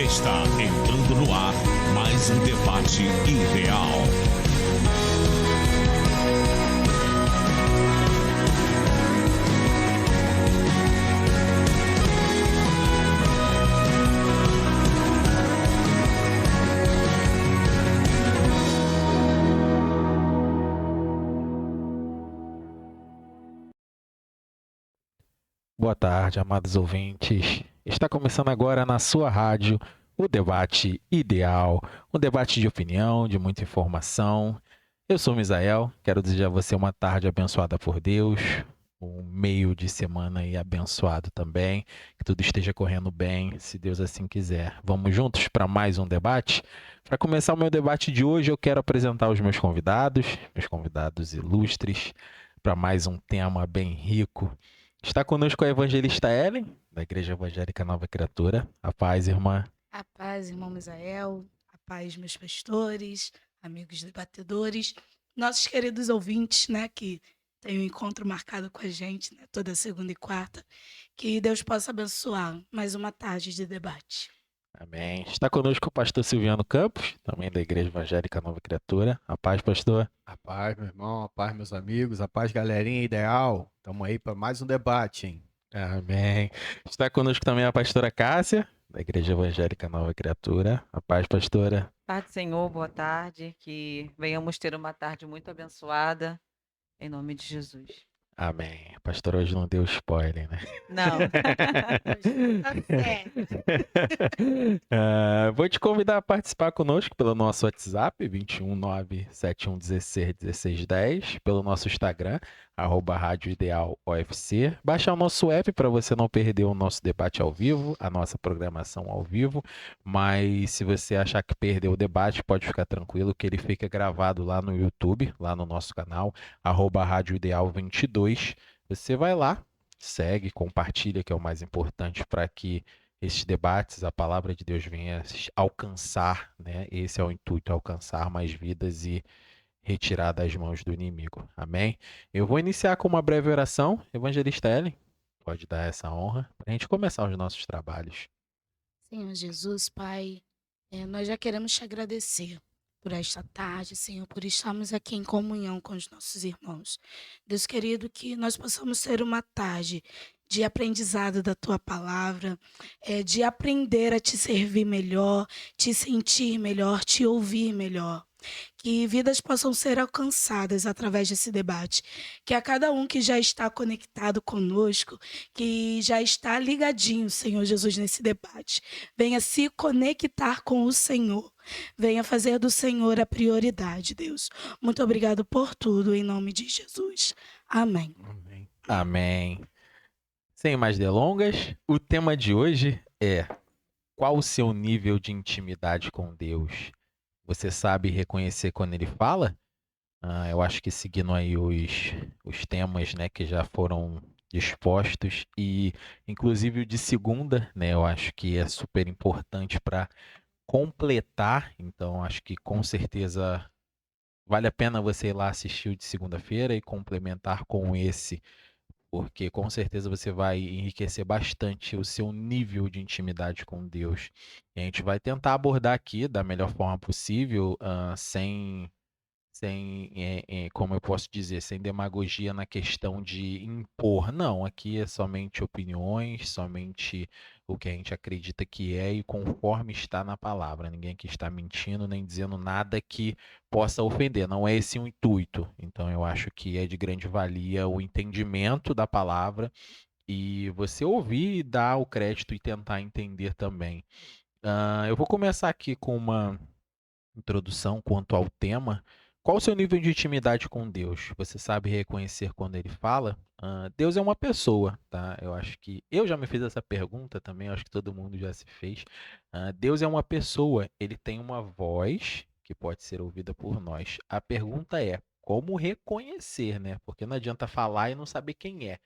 Está entrando no ar mais um debate ideal. Boa tarde, amados ouvintes. Está começando agora na sua rádio o Debate Ideal, um debate de opinião, de muita informação. Eu sou Misael, quero desejar a você uma tarde abençoada por Deus, um meio de semana aí abençoado também, que tudo esteja correndo bem, se Deus assim quiser. Vamos juntos para mais um debate? Para começar o meu debate de hoje, eu quero apresentar os meus convidados ilustres, para mais um tema bem rico. Está conosco a evangelista Ellen, da Igreja Evangélica Nova Criatura. A paz, irmã. A paz, irmão Misael, a paz, meus pastores, amigos debatedores, nossos queridos ouvintes, né, que têm um encontro marcado com a gente, né, toda segunda e quarta. Que Deus possa abençoar mais uma tarde de debate. Amém. Está conosco o pastor Silviano Campos, também da Igreja Evangélica Nova Criatura. A paz, pastor. A paz, meu irmão, a paz, meus amigos, a paz, galerinha ideal. Estamos aí para mais um debate, hein? Amém. Está conosco também a pastora Cássia, da Igreja Evangélica Nova Criatura. A paz, pastora. Paz do Senhor, boa tarde, que venhamos ter uma tarde muito abençoada, em nome de Jesus. Amém. A pastora hoje não deu spoiler, né? Não. Vou te convidar a participar conosco pelo nosso WhatsApp, 21971161610, pelo nosso Instagram, Rádio Ideal OFC. Baixar o nosso app para você não perder o nosso debate ao vivo, a nossa programação ao vivo. Mas se você achar que perdeu o debate, pode ficar tranquilo que ele fica gravado lá no YouTube, lá no nosso canal, Rádio Ideal 22. Você vai lá, segue, compartilha, que é o mais importante para que esses debates, a palavra de Deus venha alcançar, né? Esse é o intuito, alcançar mais vidas e retirar das mãos do inimigo. Amém? Eu vou iniciar com uma breve oração. Evangelista Ellen, pode dar essa honra para a gente começar os nossos trabalhos. Senhor Jesus, Pai, nós já queremos te agradecer por esta tarde, Senhor, por estarmos aqui em comunhão com os nossos irmãos. Deus querido, que nós possamos ter uma tarde de aprendizado da Tua palavra, de aprender a Te servir melhor, Te sentir melhor, Te ouvir melhor. Que vidas possam ser alcançadas através desse debate. Que a cada um que já está conectado conosco, que já está ligadinho, Senhor Jesus, nesse debate, venha se conectar com o Senhor. Venha fazer do Senhor a prioridade, Deus. Muito obrigado por tudo, em nome de Jesus. Amém. Amém. Amém. Sem mais delongas, o tema de hoje é: qual o seu nível de intimidade com Deus? Você sabe reconhecer quando ele fala? Eu acho que seguindo aí os temas, né, que já foram dispostos, e inclusive o de segunda, né, eu acho que é super importante para completar. Então acho que com certeza vale a pena você ir lá assistir o de segunda-feira e complementar com esse, porque com certeza você vai enriquecer bastante o seu nível de intimidade com Deus. E a gente vai tentar abordar aqui da melhor forma possível, como eu posso dizer, sem demagogia na questão de impor. Não, aqui é somente opiniões, somente o que a gente acredita que é e conforme está na palavra. Ninguém aqui está mentindo nem dizendo nada que possa ofender. Não é esse o intuito. Então eu acho que é de grande valia o entendimento da palavra e você ouvir e dar o crédito e tentar entender também. Eu vou começar aqui com uma introdução quanto ao tema. Qual o seu nível de intimidade com Deus? Você sabe reconhecer quando ele fala? Deus é uma pessoa, tá? Eu acho que eu já me fiz essa pergunta também, acho que todo mundo já se fez. Deus é uma pessoa, ele tem uma voz que pode ser ouvida por nós. A pergunta é, como reconhecer, né? Porque não adianta falar e não saber quem é.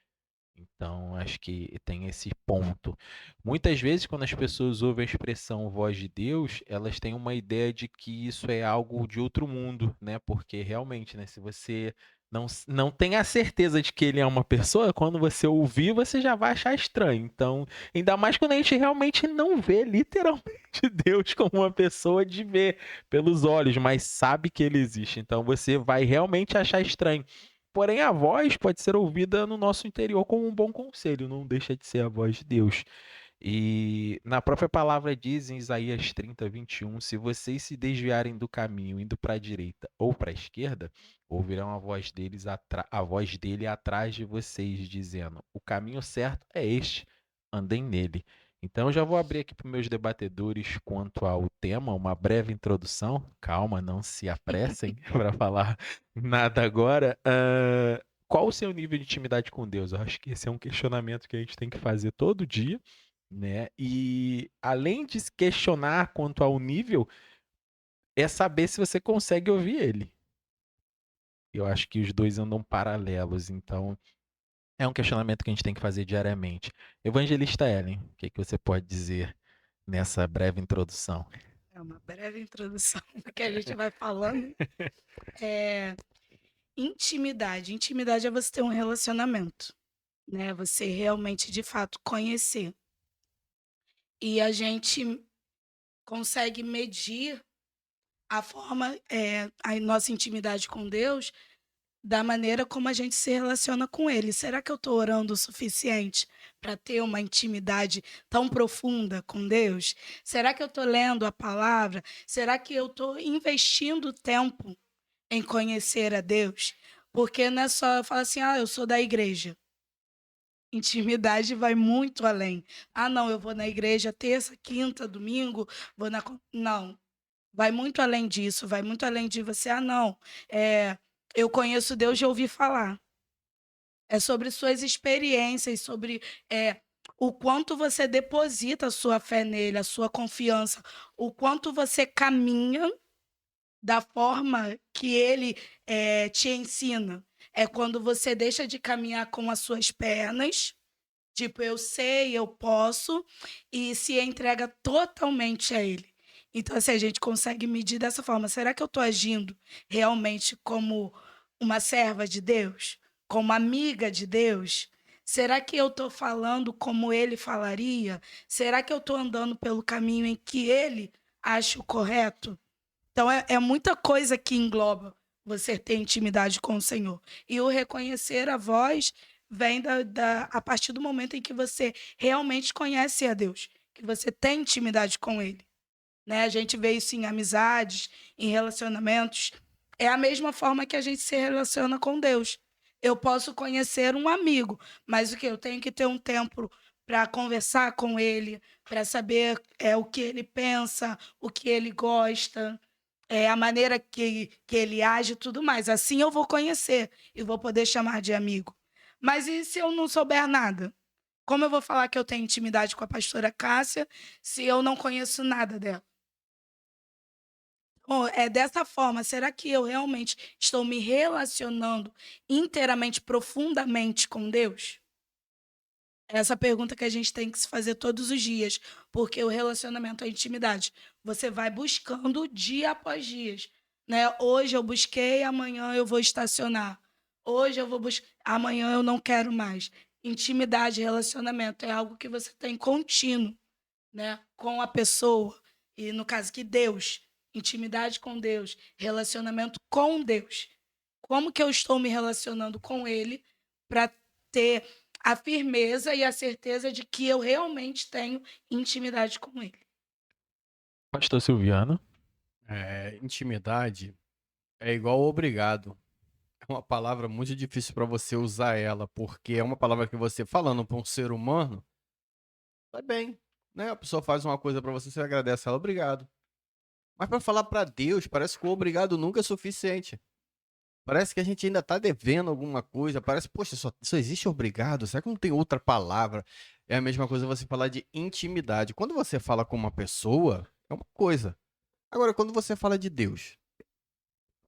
Então, acho que tem esse ponto. Muitas vezes, quando as pessoas ouvem a expressão voz de Deus, elas têm uma ideia de que isso é algo de outro mundo, né? Porque realmente, né, se você não tem a certeza de que ele é uma pessoa, quando você ouvir, você já vai achar estranho. Então, ainda mais quando a gente realmente não vê literalmente Deus como uma pessoa de ver pelos olhos, mas sabe que ele existe. Então, você vai realmente achar estranho. Porém, a voz pode ser ouvida no nosso interior como um bom conselho, não deixa de ser a voz de Deus. E na própria palavra diz em Isaías 30:21, se vocês se desviarem do caminho, indo para a direita ou para a esquerda, ouvirão a voz dele atrás de vocês, dizendo: o caminho certo é este, andem nele. Então, eu já vou abrir aqui para os meus debatedores quanto ao tema, uma breve introdução. Calma, não se apressem para falar nada agora. Qual o seu nível de intimidade com Deus? Eu acho que esse é um questionamento que a gente tem que fazer todo dia, né? E além de se questionar quanto ao nível, é saber se você consegue ouvir ele. Eu acho que os dois andam paralelos, então é um questionamento que a gente tem que fazer diariamente. Evangelista Ellen, o que você pode dizer nessa breve introdução? É uma breve introdução, porque a gente vai falando. É, intimidade. Intimidade é você ter um relacionamento, né? Você realmente, de fato, conhecer. E a gente consegue medir a forma, a nossa intimidade com Deus da maneira como a gente se relaciona com Ele. Será que eu estou orando o suficiente para ter uma intimidade tão profunda com Deus? Será que eu estou lendo a palavra? Será que eu estou investindo tempo em conhecer a Deus? Porque não é só eu falar assim, eu sou da igreja. Intimidade vai muito além. Não, eu vou na igreja terça, quinta, domingo, vou na. Não. Vai muito além disso, vai muito além de você, não, eu conheço Deus de ouvir falar. É sobre suas experiências, sobre o quanto você deposita a sua fé nele, a sua confiança, o quanto você caminha da forma que ele te ensina. É quando você deixa de caminhar com as suas pernas, tipo, eu sei, eu posso, e se entrega totalmente a ele. Então, assim, a gente consegue medir dessa forma. Será que eu estou agindo realmente como uma serva de Deus? Como amiga de Deus? Será que eu estou falando como ele falaria? Será que eu estou andando pelo caminho em que ele acha o correto? Então, é muita coisa que engloba você ter intimidade com o Senhor. E o reconhecer a voz vem a partir do momento em que você realmente conhece a Deus, que você tem intimidade com Ele. Né? A gente vê isso em amizades, em relacionamentos. É a mesma forma que a gente se relaciona com Deus. Eu posso conhecer um amigo, mas o que? Eu tenho que ter um tempo para conversar com ele, para saber o que ele pensa, o que ele gosta, a maneira que ele age e tudo mais. Assim eu vou conhecer e vou poder chamar de amigo. Mas e se eu não souber nada? Como eu vou falar que eu tenho intimidade com a pastora Cássia se eu não conheço nada dela? É dessa forma, será que eu realmente estou me relacionando inteiramente, profundamente com Deus? Essa pergunta que a gente tem que se fazer todos os dias, porque o relacionamento é intimidade. Você vai buscando dia após dia, né? Hoje eu busquei, amanhã eu vou estacionar. Hoje eu vou buscar, amanhã eu não quero mais. Intimidade, relacionamento é algo que você tem contínuo, né? Com a pessoa. E no caso que Deus, intimidade com Deus, relacionamento com Deus. Como que eu estou me relacionando com Ele para ter a firmeza e a certeza de que eu realmente tenho intimidade com Ele? Pastor Silviano. Intimidade é igual obrigado. É uma palavra muito difícil para você usar ela, porque é uma palavra que você, falando para um ser humano, vai bem, né? A pessoa faz uma coisa para você, você agradece ela, obrigado. Mas para falar para Deus, parece que o obrigado nunca é suficiente. Parece que a gente ainda tá devendo alguma coisa. Parece, poxa, só existe obrigado? Será que não tem outra palavra? É a mesma coisa você falar de intimidade. Quando você fala com uma pessoa, é uma coisa. Agora, quando você fala de Deus,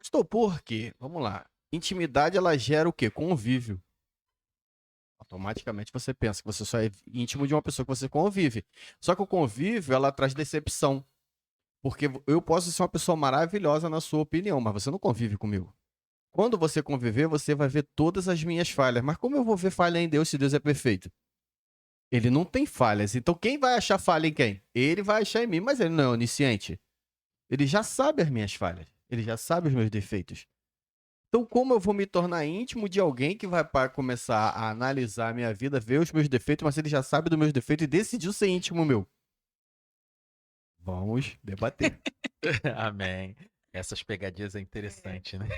estou por quê? Vamos lá. Intimidade, ela gera o quê? Convívio. Automaticamente você pensa que você só é íntimo de uma pessoa que você convive. Só que o convívio, ela traz decepção. Porque eu posso ser uma pessoa maravilhosa na sua opinião, mas você não convive comigo. Quando você conviver, você vai ver todas as minhas falhas. Mas como eu vou ver falha em Deus se Deus é perfeito? Ele não tem falhas. Então quem vai achar falha em quem? Ele vai achar em mim, mas ele não é onisciente. Ele já sabe as minhas falhas. Ele já sabe os meus defeitos. Então, como eu vou me tornar íntimo de alguém que vai começar a analisar a minha vida, ver os meus defeitos, mas ele já sabe dos meus defeitos e decidiu ser íntimo meu? Vamos debater. Amém. Essas pegadinhas é interessante, né?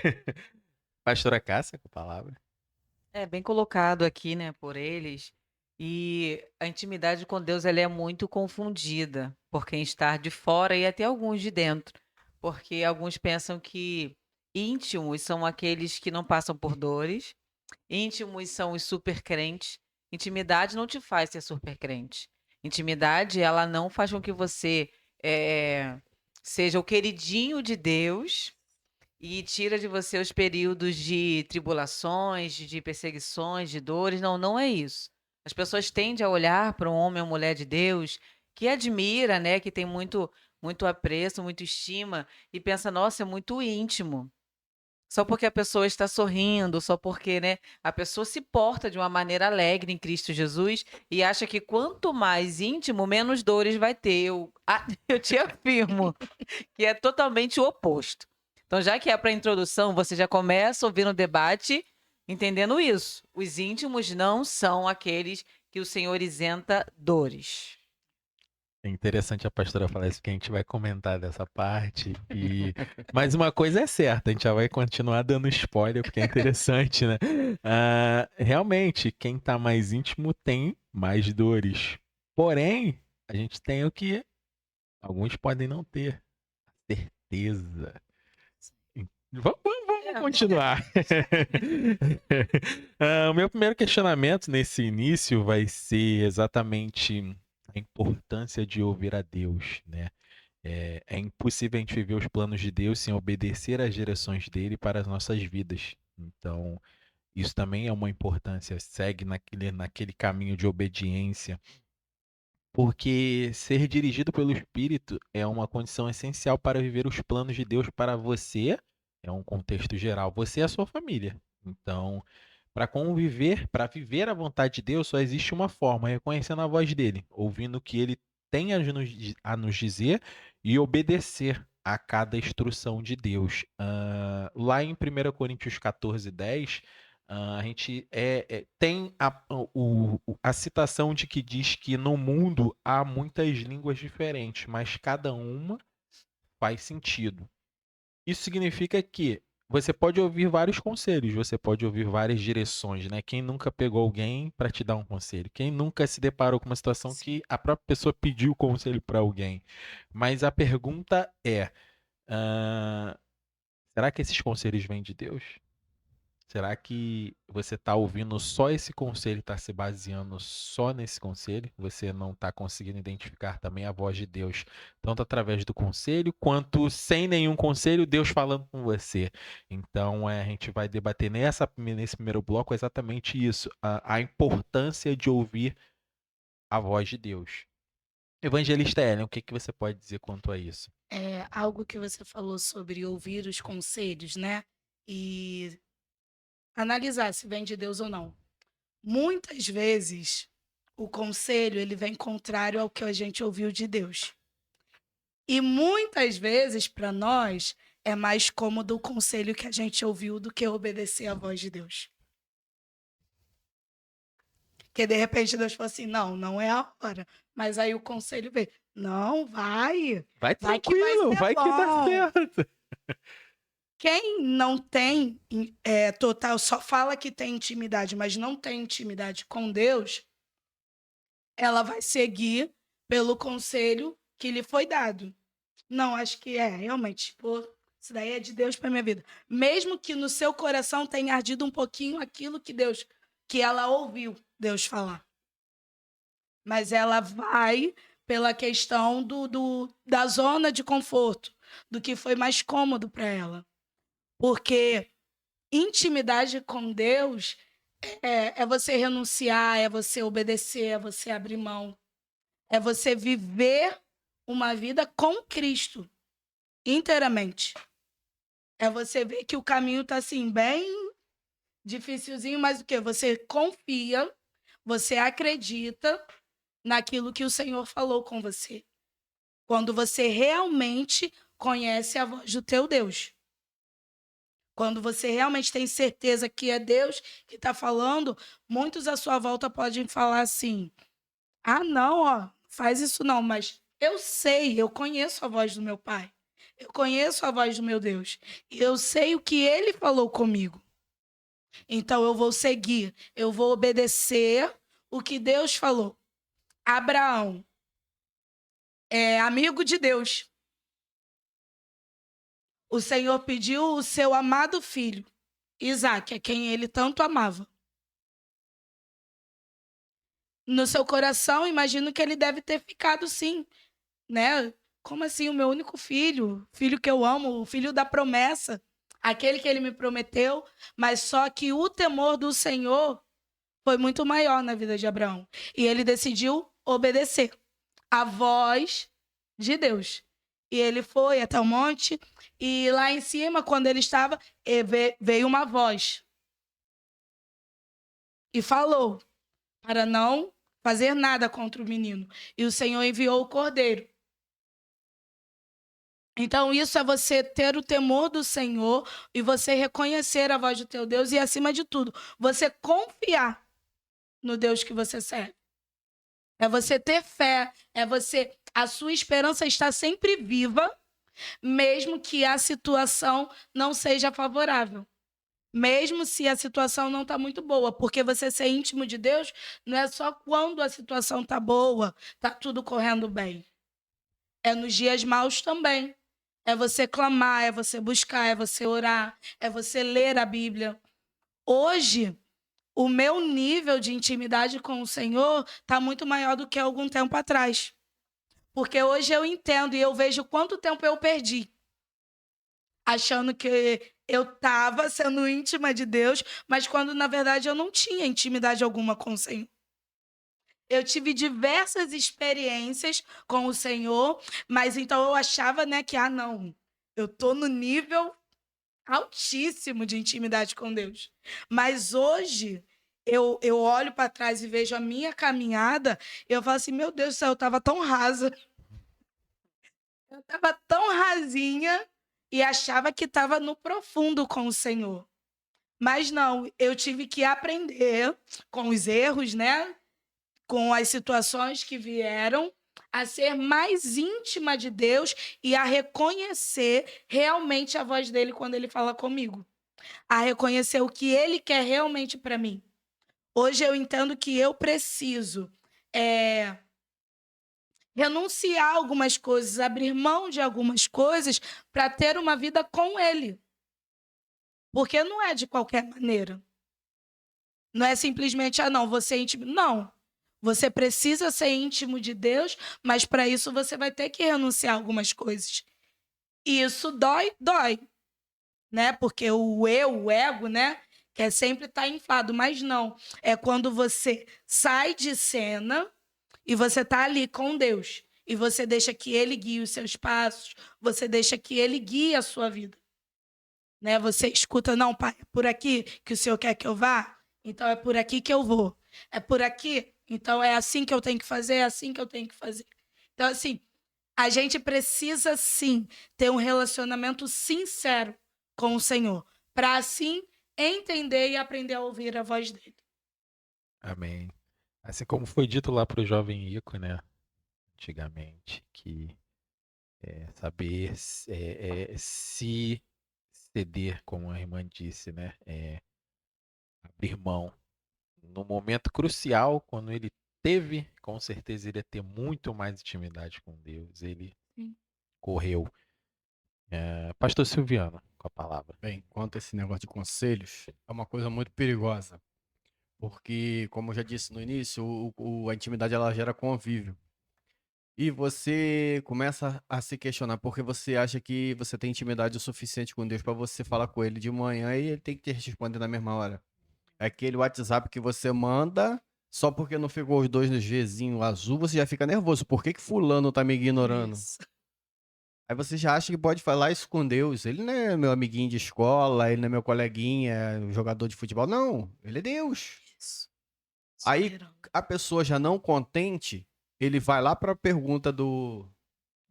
Pastora Cássia, com a palavra. É bem colocado aqui, né, por eles. E a intimidade com Deus ela é muito confundida por quem está de fora e até alguns de dentro, porque alguns pensam que íntimos são aqueles que não passam por dores, íntimos são os super crentes. Intimidade não te faz ser super crente. Intimidade, ela não faz com que você seja o queridinho de Deus e tira de você os períodos de tribulações, de perseguições, de dores. Não, não é isso. As pessoas tendem a olhar para um homem ou mulher de Deus que admira, né, que tem muito apreço, muita estima e pensa, nossa, é muito íntimo. Só porque a pessoa está sorrindo, só porque, né, a pessoa se porta de uma maneira alegre em Cristo Jesus e acha que quanto mais íntimo, menos dores vai ter. Eu te afirmo que é totalmente o oposto. Então, já que é para introdução, você já começa a ouvir no debate entendendo isso. Os íntimos não são aqueles que o Senhor isenta dores. É interessante a pastora falar isso, que a gente vai comentar dessa parte. Mas uma coisa é certa, a gente já vai continuar dando spoiler, porque é interessante, né? Realmente, quem tá mais íntimo tem mais dores. Porém, a gente tem o que alguns podem não ter. Certeza. Vamos continuar. O meu primeiro questionamento nesse início vai ser exatamente a importância de ouvir a Deus, né? É impossível a gente viver os planos de Deus sem obedecer às direções dele para as nossas vidas. Então, isso também é uma importância, segue naquele caminho de obediência, porque ser dirigido pelo Espírito é uma condição essencial para viver os planos de Deus para você, é um contexto geral, você e a sua família. Então, para viver a vontade de Deus, só existe uma forma, reconhecendo a voz dele, ouvindo o que ele tem a nos dizer e obedecer a cada instrução de Deus. Lá em 1 Coríntios 14:10, a gente tem a citação de que diz que no mundo há muitas línguas diferentes, mas cada uma faz sentido. Isso significa que você pode ouvir vários conselhos, você pode ouvir várias direções, né? Quem nunca pegou alguém para te dar um conselho? Quem nunca se deparou com uma situação que a própria pessoa pediu conselho para alguém? Mas a pergunta é: será que esses conselhos vêm de Deus? Será que você está ouvindo só esse conselho e está se baseando só nesse conselho? Você não está conseguindo identificar também a voz de Deus, tanto através do conselho, quanto sem nenhum conselho, Deus falando com você. Então, a gente vai debater nesse primeiro bloco exatamente isso, a importância de ouvir a voz de Deus. Evangelista Ellen, o que você pode dizer quanto a isso? É algo que você falou sobre ouvir os conselhos, né? E analisar se vem de Deus ou não. Muitas vezes o conselho ele vem contrário ao que a gente ouviu de Deus. E muitas vezes para nós é mais cômodo o conselho que a gente ouviu do que obedecer à voz de Deus. Porque de repente Deus falou assim: não, não é a hora. Mas aí o conselho veio: não, vai. Vai Vai que vai tranquilo, ser vai que dá bom. certo. Quem não tem total, só fala que tem intimidade, mas não tem intimidade com Deus, ela vai seguir pelo conselho que lhe foi dado. Não, acho que realmente, pô, isso daí é de Deus para minha vida. Mesmo que no seu coração tenha ardido um pouquinho aquilo que ela ouviu Deus falar. Mas ela vai pela questão da zona de conforto, do que foi mais cômodo para ela. Porque intimidade com Deus é você renunciar, é você obedecer, é você abrir mão. É você viver uma vida com Cristo, inteiramente. É você ver que o caminho tá assim, bem dificilzinho, mas o quê? Você confia, você acredita naquilo que o Senhor falou com você. Quando você realmente conhece a voz do teu Deus. Quando você realmente tem certeza que é Deus que está falando, muitos à sua volta podem falar assim: ah, não, ó, faz isso não, mas eu sei, eu conheço a voz do meu Pai. Eu conheço a voz do meu Deus. E eu sei o que ele falou comigo. Então eu vou seguir, eu vou obedecer o que Deus falou. Abraão é amigo de Deus. O Senhor pediu o seu amado filho, Isaque, a quem ele tanto amava. No seu coração, imagino que ele deve ter ficado sim, né? Como assim, o meu único filho, filho que eu amo, o filho da promessa, aquele que ele me prometeu, mas só que o temor do Senhor foi muito maior na vida de Abraão. E ele decidiu obedecer a voz de Deus. E ele foi até o monte, e lá em cima, quando ele estava, veio uma voz e falou para não fazer nada contra o menino. E o Senhor enviou o cordeiro. Então, isso é você ter o temor do Senhor e você reconhecer a voz do teu Deus e, acima de tudo, você confiar no Deus que você serve. É você ter fé, é você... A sua esperança está sempre viva, mesmo que a situação não seja favorável. Mesmo se a situação não está muito boa, porque você ser íntimo de Deus não é só quando a situação está boa, está tudo correndo bem. É nos dias maus também. É você clamar, é você buscar, é você orar, é você ler a Bíblia. Hoje, o meu nível de intimidade com o Senhor está muito maior do que algum tempo atrás. Porque hoje eu entendo e eu vejo quanto tempo eu perdi. Achando que eu estava sendo íntima de Deus, mas quando, na verdade, eu não tinha intimidade alguma com o Senhor. Eu tive diversas experiências com o Senhor, mas então eu achava, né, que, não, eu estou no nível altíssimo de intimidade com Deus. Mas hoje, eu olho para trás e vejo a minha caminhada, eu falo assim, meu Deus do céu, eu estava tão rasa. Eu estava tão rasinha e achava que estava no profundo com o Senhor. Mas não, eu tive que aprender com os erros, né? Com as situações que vieram, a ser mais íntima de Deus e a reconhecer realmente a voz dele quando ele fala comigo. A reconhecer o que ele quer realmente para mim. Hoje eu entendo que eu preciso renunciar a algumas coisas, abrir mão de algumas coisas para ter uma vida com ele. Porque não é de qualquer maneira. Não é simplesmente, não, você é íntimo. Não. Você precisa ser íntimo de Deus, mas para isso você vai ter que renunciar a algumas coisas. E isso dói, né? Porque o ego, né, quer sempre estar inflado, mas não. É quando você sai de cena e você está ali com Deus. E você deixa que ele guie os seus passos, você deixa que ele guie a sua vida. Né? Você escuta, não, pai, é por aqui que o Senhor quer que eu vá? Então é por aqui que eu vou. É por aqui? Então é assim que eu tenho que fazer, é assim que eu tenho que fazer. Então, assim, a gente precisa, sim, ter um relacionamento sincero com o Senhor, para assim entender e aprender a ouvir a voz dele. Amém. Assim como foi dito lá para o jovem Ico, né? Antigamente, que saber se ceder, como a irmã disse, né? Abrir mão. No momento crucial, quando ele teve, com certeza ele ia ter muito mais intimidade com Deus. Ele Sim. correu. Pastor Silviano, com a palavra. Bem, quanto a esse negócio de conselhos, é uma coisa muito perigosa. Porque, como eu já disse no início, a intimidade ela gera convívio. E você começa a se questionar porque você acha que você tem intimidade o suficiente com Deus para você falar com ele de manhã e ele tem que te responder na mesma hora. É aquele WhatsApp que você manda, só porque não ficou os dois no Gzinho azul, você já fica nervoso. Por que fulano tá me ignorando? Isso. Aí você já acha que pode falar isso com Deus. Ele não é meu amiguinho de escola, ele não é meu coleguinha, jogador de futebol. Não, ele é Deus. Isso. Aí Soberano. a pessoa já não contente, ele vai lá para a pergunta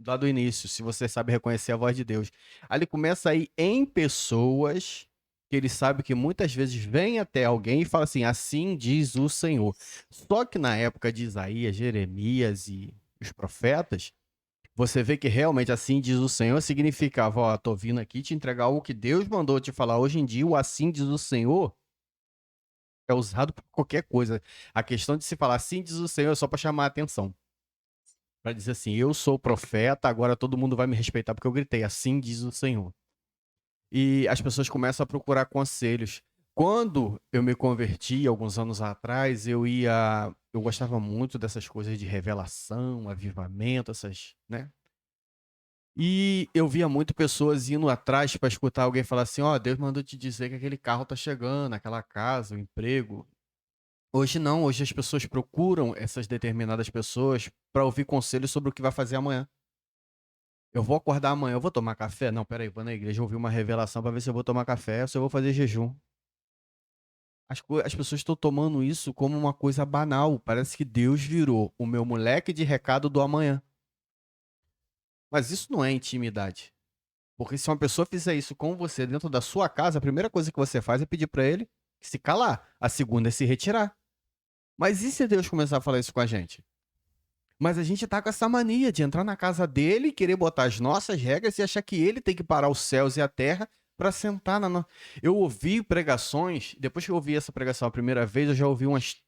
lá do início, se você sabe reconhecer a voz de Deus. Aí ele começa a ir em pessoas que ele sabe que muitas vezes vem até alguém e fala assim, assim diz o Senhor. Só que na época de Isaías, Jeremias e os profetas, você vê que realmente assim diz o Senhor significava, ó, tô vindo aqui te entregar o que Deus mandou te falar. Hoje em dia, o assim diz o Senhor é usado para qualquer coisa. A questão de se falar assim diz o Senhor é só para chamar a atenção. Para dizer assim, eu sou profeta, agora todo mundo vai me respeitar porque eu gritei, assim diz o Senhor. E as pessoas começam a procurar conselhos. Quando eu me converti, alguns anos atrás, eu gostava muito dessas coisas de revelação, avivamento, essas, né? E eu via muito pessoas indo atrás para escutar alguém falar assim, ó, Deus mandou te dizer que aquele carro tá chegando, aquela casa, o emprego. Hoje não, hoje as pessoas procuram essas determinadas pessoas para ouvir conselhos sobre o que vai fazer amanhã. Eu vou acordar amanhã, eu vou tomar café? Não, peraí, vou na igreja ouvir uma revelação para ver se eu vou tomar café ou se eu vou fazer jejum. As pessoas estão tomando isso como uma coisa banal. Parece que Deus virou o meu moleque de recado do amanhã. Mas isso não é intimidade. Porque se uma pessoa fizer isso com você dentro da sua casa, a primeira coisa que você faz é pedir para ele se calar. A segunda é se retirar. Mas e se Deus começar a falar isso com a gente? Mas a gente tá com essa mania de entrar na casa dele, querer botar as nossas regras e achar que ele tem que parar os céus e a terra para sentar na... Eu ouvi pregações, depois que eu ouvi essa pregação a primeira vez, eu já ouvi umas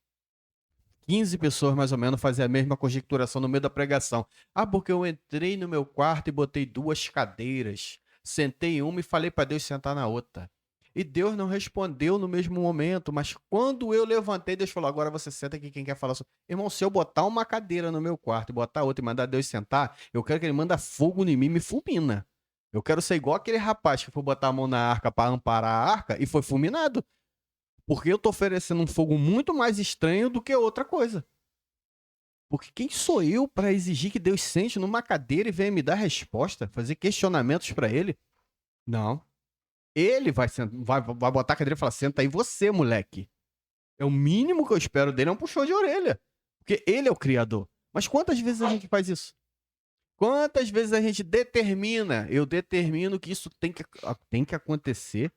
15 pessoas mais ou menos fazer a mesma conjecturação no meio da pregação. Ah, porque eu entrei no meu quarto e botei 2 cadeiras, sentei em uma e falei para Deus sentar na outra. E Deus não respondeu no mesmo momento, mas quando eu levantei, Deus falou, agora você senta aqui, quem quer falar sobre... Irmão, se eu botar uma cadeira no meu quarto e botar outra e mandar Deus sentar, eu quero que ele manda fogo em mim e me fulmina. Eu quero ser igual aquele rapaz que foi botar a mão na arca para amparar a arca e foi fulminado. Porque eu tô oferecendo um fogo muito mais estranho do que outra coisa. Porque quem sou eu para exigir que Deus sente numa cadeira e venha me dar resposta, fazer questionamentos para ele? Não. Ele vai botar a cadeira e falar, senta aí você, moleque. É o mínimo que eu espero dele, é um puxão de orelha. Porque ele é o criador. Mas quantas vezes a gente faz isso? Quantas vezes a gente eu determino que isso tem que acontecer.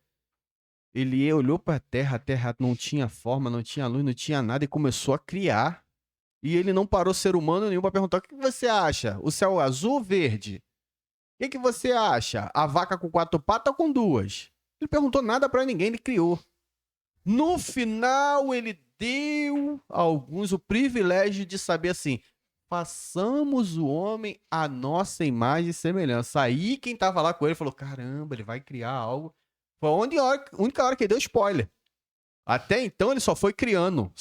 Ele olhou para a terra não tinha forma, não tinha luz, não tinha nada e começou a criar. E ele não parou ser humano nenhum para perguntar, o que você acha? O céu azul ou verde? O que você acha? A vaca com 4 patas ou com 2? Ele perguntou nada para ninguém, ele criou. No final, ele deu a alguns o privilégio de saber assim, façamos o homem à nossa imagem e semelhança. Aí quem tava lá com ele falou, caramba, ele vai criar algo. Foi a única hora que ele deu spoiler. Até então ele só foi criando.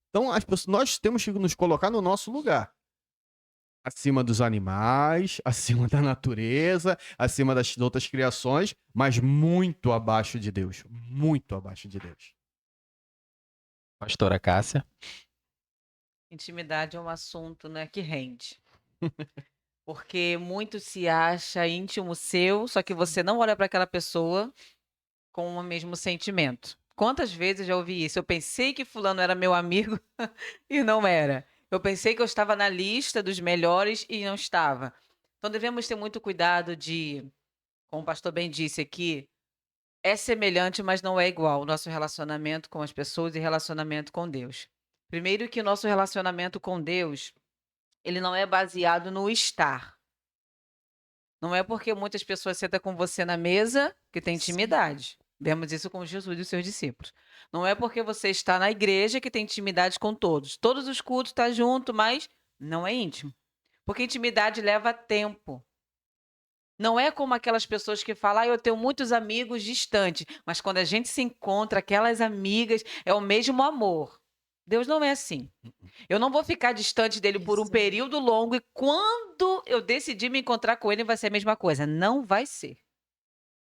Então nós temos que nos colocar no nosso lugar. Acima dos animais, acima da natureza, acima das outras criações, mas muito abaixo de Deus. Muito abaixo de Deus. Pastora Cássia. Intimidade é um assunto, né, que rende. Porque muito se acha íntimo seu, só que você não olha para aquela pessoa com o mesmo sentimento. Quantas vezes eu já ouvi isso? Eu pensei que fulano era meu amigo e não era. Eu pensei que eu estava na lista dos melhores e não estava. Então devemos ter muito cuidado de, como o pastor bem disse aqui, é semelhante, mas não é igual o nosso relacionamento com as pessoas e relacionamento com Deus. Primeiro que o nosso relacionamento com Deus, ele não é baseado no estar. Não é porque muitas pessoas sentam com você na mesa que tem intimidade. Vemos isso com Jesus e os seus discípulos. Não é porque você está na igreja que tem intimidade com todos. Todos os cultos estão junto, mas não é íntimo. Porque intimidade leva tempo. Não é como aquelas pessoas que falam, eu tenho muitos amigos distantes, mas quando a gente se encontra, aquelas amigas, é o mesmo amor. Deus não é assim. Eu não vou ficar distante dele por um período longo e quando eu decidir me encontrar com ele vai ser a mesma coisa. Não vai ser.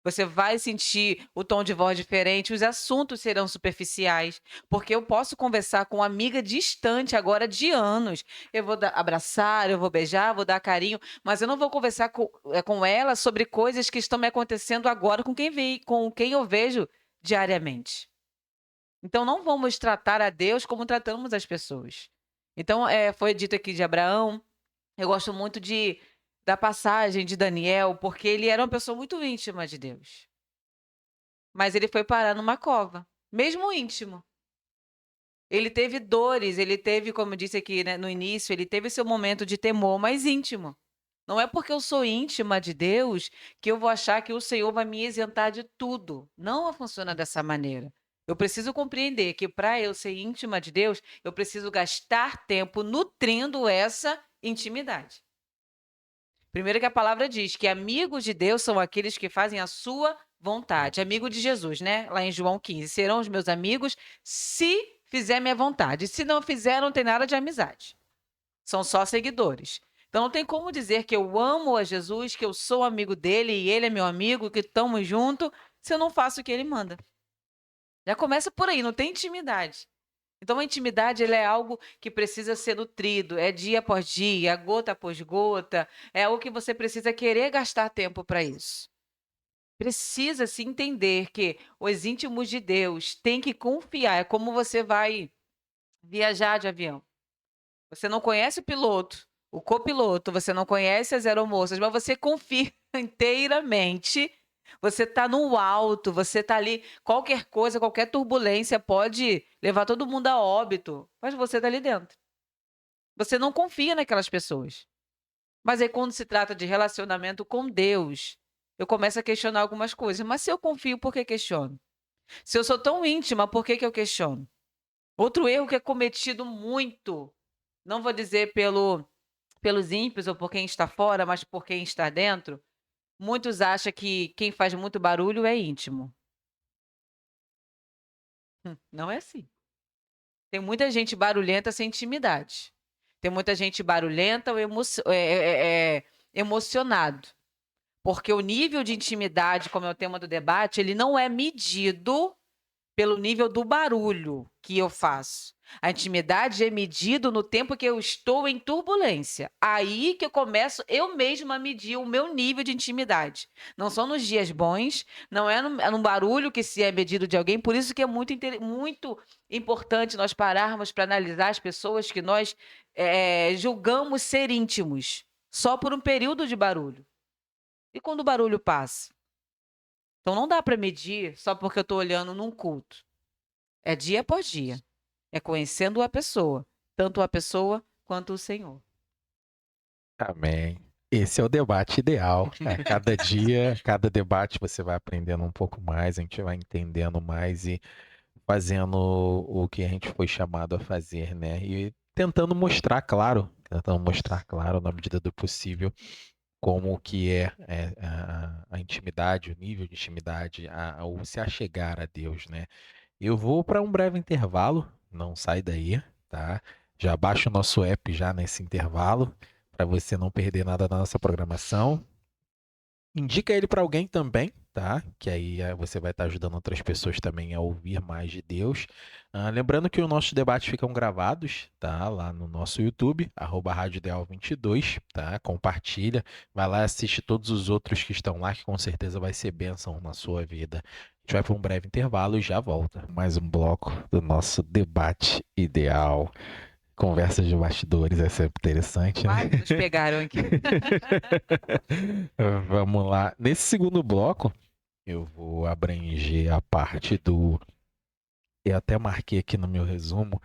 Você vai sentir o tom de voz diferente, os assuntos serão superficiais, porque eu posso conversar com uma amiga distante agora de anos. Eu vou abraçar, eu vou beijar, vou dar carinho, mas eu não vou conversar com ela sobre coisas que estão me acontecendo agora com quem eu vejo diariamente. Então não vamos tratar a Deus como tratamos as pessoas. Então, foi dito aqui de Abraão. Eu gosto muito da passagem de Daniel, porque ele era uma pessoa muito íntima de Deus. Mas ele foi parar numa cova, mesmo íntimo. Ele teve dores, ele teve, como eu disse aqui, né, no início, ele teve seu momento de temor, mas íntimo. Não é porque eu sou íntima de Deus que eu vou achar que o Senhor vai me isentar de tudo. Não funciona dessa maneira. Eu preciso compreender que para eu ser íntima de Deus, eu preciso gastar tempo nutrindo essa intimidade. Primeiro que a palavra diz que amigos de Deus são aqueles que fazem a sua vontade. Amigo de Jesus, né? Lá em João 15. Serão os meus amigos se fizer minha vontade. Se não fizer, não tem nada de amizade. São só seguidores. Então não tem como dizer que eu amo a Jesus, que eu sou amigo dele e ele é meu amigo, que estamos juntos, se eu não faço o que ele manda. Já começa por aí, não tem intimidade. Então, a intimidade ela é algo que precisa ser nutrido, é dia após dia, gota após gota, é algo que você precisa querer gastar tempo para isso. Precisa se entender que os íntimos de Deus têm que confiar, é como você vai viajar de avião. Você não conhece o piloto, o copiloto, você não conhece as aeromoças, mas você confia inteiramente. Você está no alto, você está ali, qualquer coisa, qualquer turbulência pode levar todo mundo a óbito, mas você está ali dentro. Você não confia naquelas pessoas. Mas aí quando se trata de relacionamento com Deus, eu começo a questionar algumas coisas. Mas se eu confio, por que questiono? Se eu sou tão íntima, por que eu questiono? Outro erro que é cometido muito, não vou dizer pelos ímpios ou por quem está fora, mas por quem está dentro, muitos acham que quem faz muito barulho é íntimo. Não é assim. Tem muita gente barulhenta sem intimidade. Tem muita gente barulhenta ou emocionado. Porque o nível de intimidade, como é o tema do debate, ele não é medido pelo nível do barulho que eu faço. A intimidade é medido no tempo que eu estou em turbulência. Aí que eu começo eu mesma a medir o meu nível de intimidade. Não são nos dias bons, não é no barulho que se é medido de alguém. Por isso que é muito importante nós pararmos para analisar as pessoas que nós julgamos ser íntimos, só por um período de barulho. E quando o barulho passa? Então não dá para medir só porque eu estou olhando num culto. É dia após dia. É conhecendo a pessoa, tanto a pessoa quanto o Senhor. Amém. Esse é o debate ideal. Cada dia, cada debate você vai aprendendo um pouco mais, a gente vai entendendo mais e fazendo o que a gente foi chamado a fazer, né? E tentando mostrar claro, na medida do possível, como que é a intimidade, o nível de intimidade, o se achegar a Deus, né? Eu vou para um breve intervalo, não sai daí, tá? Já baixa o nosso app já nesse intervalo, para você não perder nada da nossa programação. Indica ele para alguém também, tá? Que aí você vai estar ajudando outras pessoas também a ouvir mais de Deus. Lembrando que os nossos debates ficam gravados, tá? Lá no nosso YouTube, @RádioIdeal22, tá? Compartilha, vai lá e assiste todos os outros que estão lá, que com certeza vai ser bênção na sua vida. A gente vai para um breve intervalo e já volta. Mais um bloco do nosso debate ideal. Conversas de bastidores, é sempre interessante, né? Nos pegaram aqui. Vamos lá. Nesse segundo bloco, eu vou abranger a parte do... Eu até marquei aqui no meu resumo,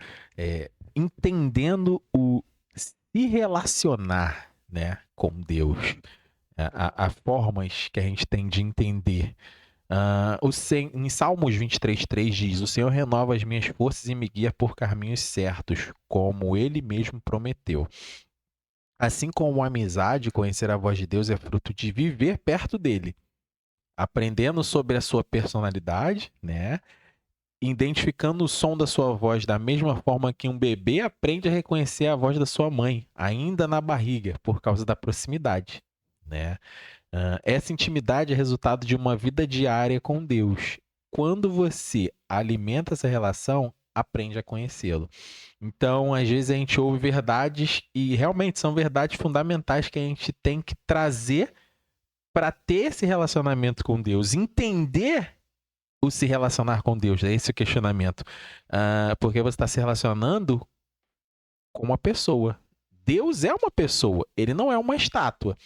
entendendo o se relacionar, né, com Deus. As formas que a gente tem de entender. Em Salmos 23:3 diz: o Senhor renova as minhas forças e me guia por caminhos certos, como Ele mesmo prometeu. Assim como a amizade, conhecer a voz de Deus é fruto de viver perto dele, aprendendo sobre a sua personalidade, né? Identificando o som da sua voz da mesma forma que um bebê aprende a reconhecer a voz da sua mãe, ainda na barriga, por causa da proximidade, né? Essa intimidade é resultado de uma vida diária com Deus. Quando você alimenta essa relação, aprende a conhecê-lo. Então, às vezes a gente ouve verdades e realmente são verdades fundamentais que a gente tem que trazer para ter esse relacionamento com Deus, entender o se relacionar com Deus, é esse o questionamento. Porque você está se relacionando com uma pessoa. Deus é uma pessoa, ele não é uma estátua.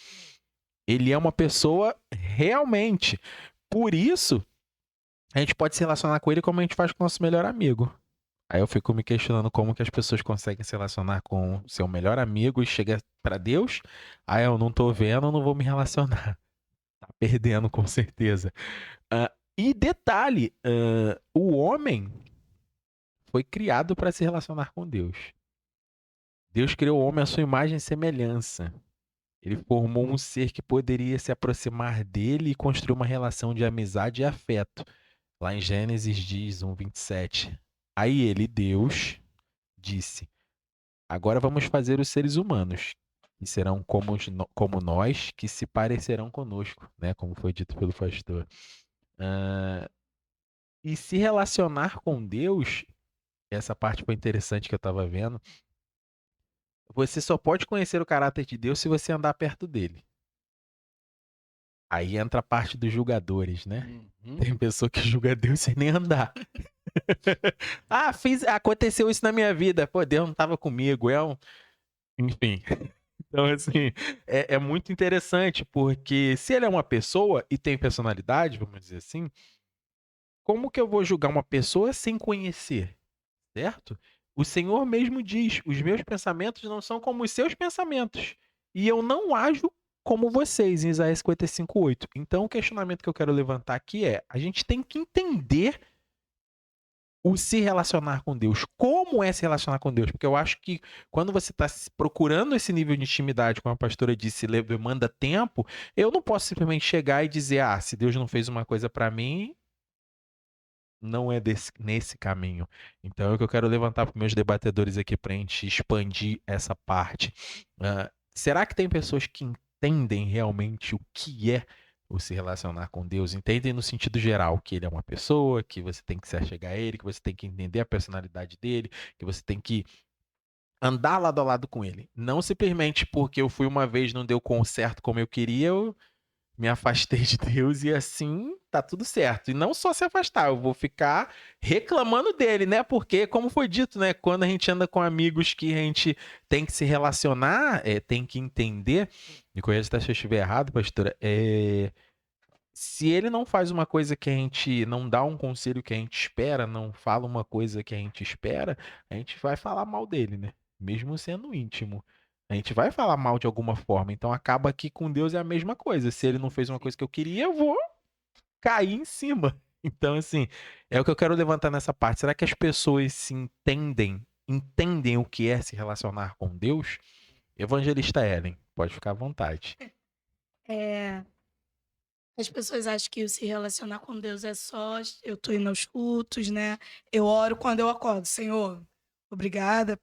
Ele é uma pessoa realmente. Por isso, a gente pode se relacionar com ele como a gente faz com o nosso melhor amigo. Aí eu fico me questionando como que as pessoas conseguem se relacionar com seu melhor amigo e chega para Deus. Ah, eu não tô vendo, eu não vou me relacionar. Tá perdendo, com certeza. E detalhe, o homem foi criado para se relacionar com Deus. Deus criou o homem à sua imagem e semelhança. Ele formou um ser que poderia se aproximar dele e construir uma relação de amizade e afeto. Lá em Gênesis diz 1:27. Aí ele, Deus, disse: agora vamos fazer os seres humanos, que serão como nós, que se parecerão conosco, né? Como foi dito pelo pastor. E se relacionar com Deus, essa parte foi interessante que eu estava vendo. Você só pode conhecer o caráter de Deus se você andar perto dele. Aí entra a parte dos julgadores, né? Tem pessoa que julga Deus sem nem andar. Aconteceu isso na minha vida. Pô, Deus não estava comigo. Enfim. Então, assim, é muito interessante, porque se ele é uma pessoa e tem personalidade, vamos dizer assim, como que eu vou julgar uma pessoa sem conhecer? Certo? O Senhor mesmo diz: os meus pensamentos não são como os seus pensamentos. E eu não ajo como vocês, em Isaías 55:8. Então, o questionamento que eu quero levantar aqui é: a gente tem que entender o se relacionar com Deus. Como é se relacionar com Deus? Porque eu acho que quando você está procurando esse nível de intimidade, como a pastora disse, demanda tempo, eu não posso simplesmente chegar e dizer: se Deus não fez uma coisa para mim, não é nesse caminho. Então é o que eu quero levantar para os meus debatedores aqui para a gente expandir essa parte. Será que tem pessoas que entendem realmente o que é o se relacionar com Deus? Entendem no sentido geral que ele é uma pessoa, que você tem que se achegar a ele, que você tem que entender a personalidade dele, que você tem que andar lado a lado com ele. Não simplesmente porque eu fui uma vez e não deu certo como eu queria, eu me afastei de Deus e assim tá tudo certo. E não só se afastar, eu vou ficar reclamando dele, né? Porque, como foi dito, né? Quando a gente anda com amigos que a gente tem que se relacionar, tem que entender. Me corrija se eu estiver errado, pastora. Se ele não faz uma coisa que a gente não dá um conselho que a gente espera, não fala uma coisa que a gente espera, a gente vai falar mal dele, né? Mesmo sendo íntimo. A gente vai falar mal de alguma forma. Então acaba que com Deus é a mesma coisa. Se ele não fez uma coisa que eu queria, eu vou cair em cima. Então, assim, é o que eu quero levantar nessa parte. Será que as pessoas se entendem o que é se relacionar com Deus? Evangelista Ellen, pode ficar à vontade. As pessoas acham que o se relacionar com Deus é só eu tô indo aos cultos, né? Eu oro quando eu acordo. Senhor, obrigada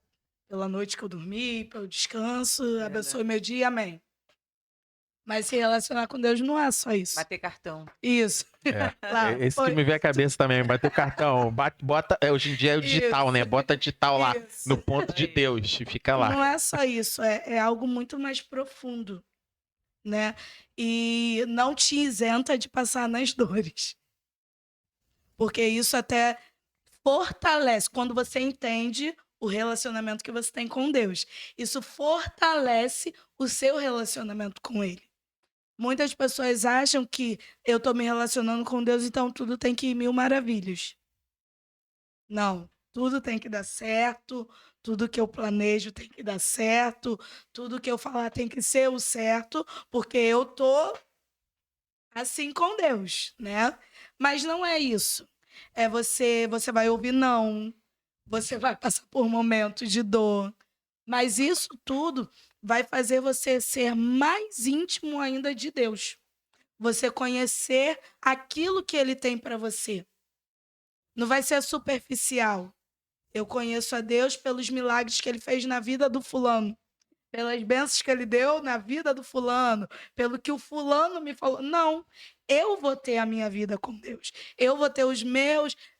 pela noite que eu dormi, pelo descanso, abençoe meu dia, amém. Mas se relacionar com Deus não é só isso. Bater cartão. Isso. Lá, Esse que me vem à cabeça também, bater o cartão, bota, hoje em dia é o digital, Isso. né? Bota digital lá, Isso. no ponto de Deus, e fica lá. Não é só isso, é algo muito mais profundo, né? E não te isenta de passar nas dores. Porque isso até fortalece, quando você entende o relacionamento que você tem com Deus. Isso fortalece o seu relacionamento com Ele. Muitas pessoas acham que eu estou me relacionando com Deus, então tudo tem que ir mil maravilhas. Não, tudo tem que dar certo, tudo que eu planejo tem que dar certo, tudo que eu falar tem que ser o certo, porque eu tô assim com Deus, né? Mas não é isso. Você vai ouvir não, você vai passar por momentos de dor, mas isso tudo vai fazer você ser mais íntimo ainda de Deus. Você conhecer aquilo que Ele tem para você. Não vai ser superficial. Eu conheço a Deus pelos milagres que Ele fez na vida do fulano. pelas bênçãos que ele deu na vida do fulano, pelo que o fulano me falou. Não, eu vou ter a minha vida com Deus. Eu vou ter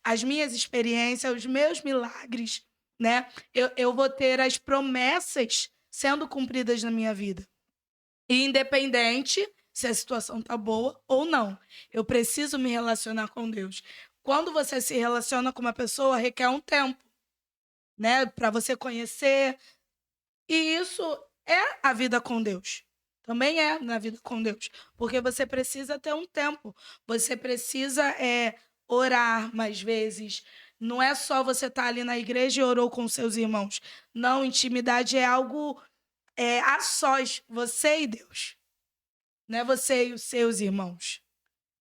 as minhas experiências, os meus milagres, né? Eu vou ter as promessas sendo cumpridas na minha vida. E independente se a situação tá boa ou não, eu preciso me relacionar com Deus. Quando você se relaciona com uma pessoa, requer um tempo, né, para você conhecer. E isso é a vida com Deus. Também é na vida com Deus. Porque você precisa ter um tempo. Você precisa orar mais vezes. Não é só você estar ali na igreja e orou com seus irmãos. Não, intimidade é algo a sós, você e Deus. Não é você e os seus irmãos.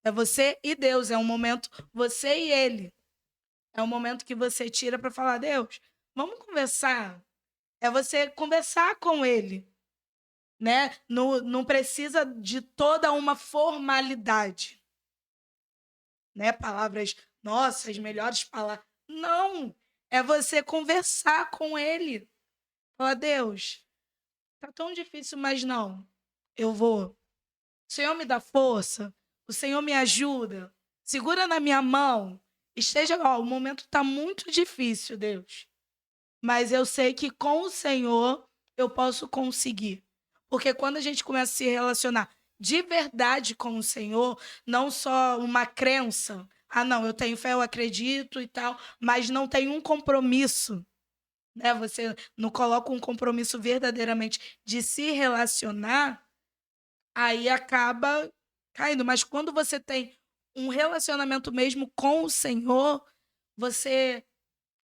É você e Deus. É um momento, você e Ele. É um momento que você tira para falar, Deus, vamos conversar. É você conversar com Ele. Né? Não precisa de toda uma formalidade. Né? Palavras, nossa, as melhores palavras. Não. É você conversar com Ele. Falar, Deus, tá tão difícil, mas não. Eu vou. O Senhor me dá força. O Senhor me ajuda. Segura na minha mão. O momento está muito difícil, Deus. Mas eu sei que com o Senhor eu posso conseguir. Porque quando a gente começa a se relacionar de verdade com o Senhor, não só uma crença, não, eu tenho fé, eu acredito e tal, mas não tem um compromisso, né? Você não coloca um compromisso verdadeiramente de se relacionar, aí acaba caindo. Mas quando você tem um relacionamento mesmo com o Senhor, você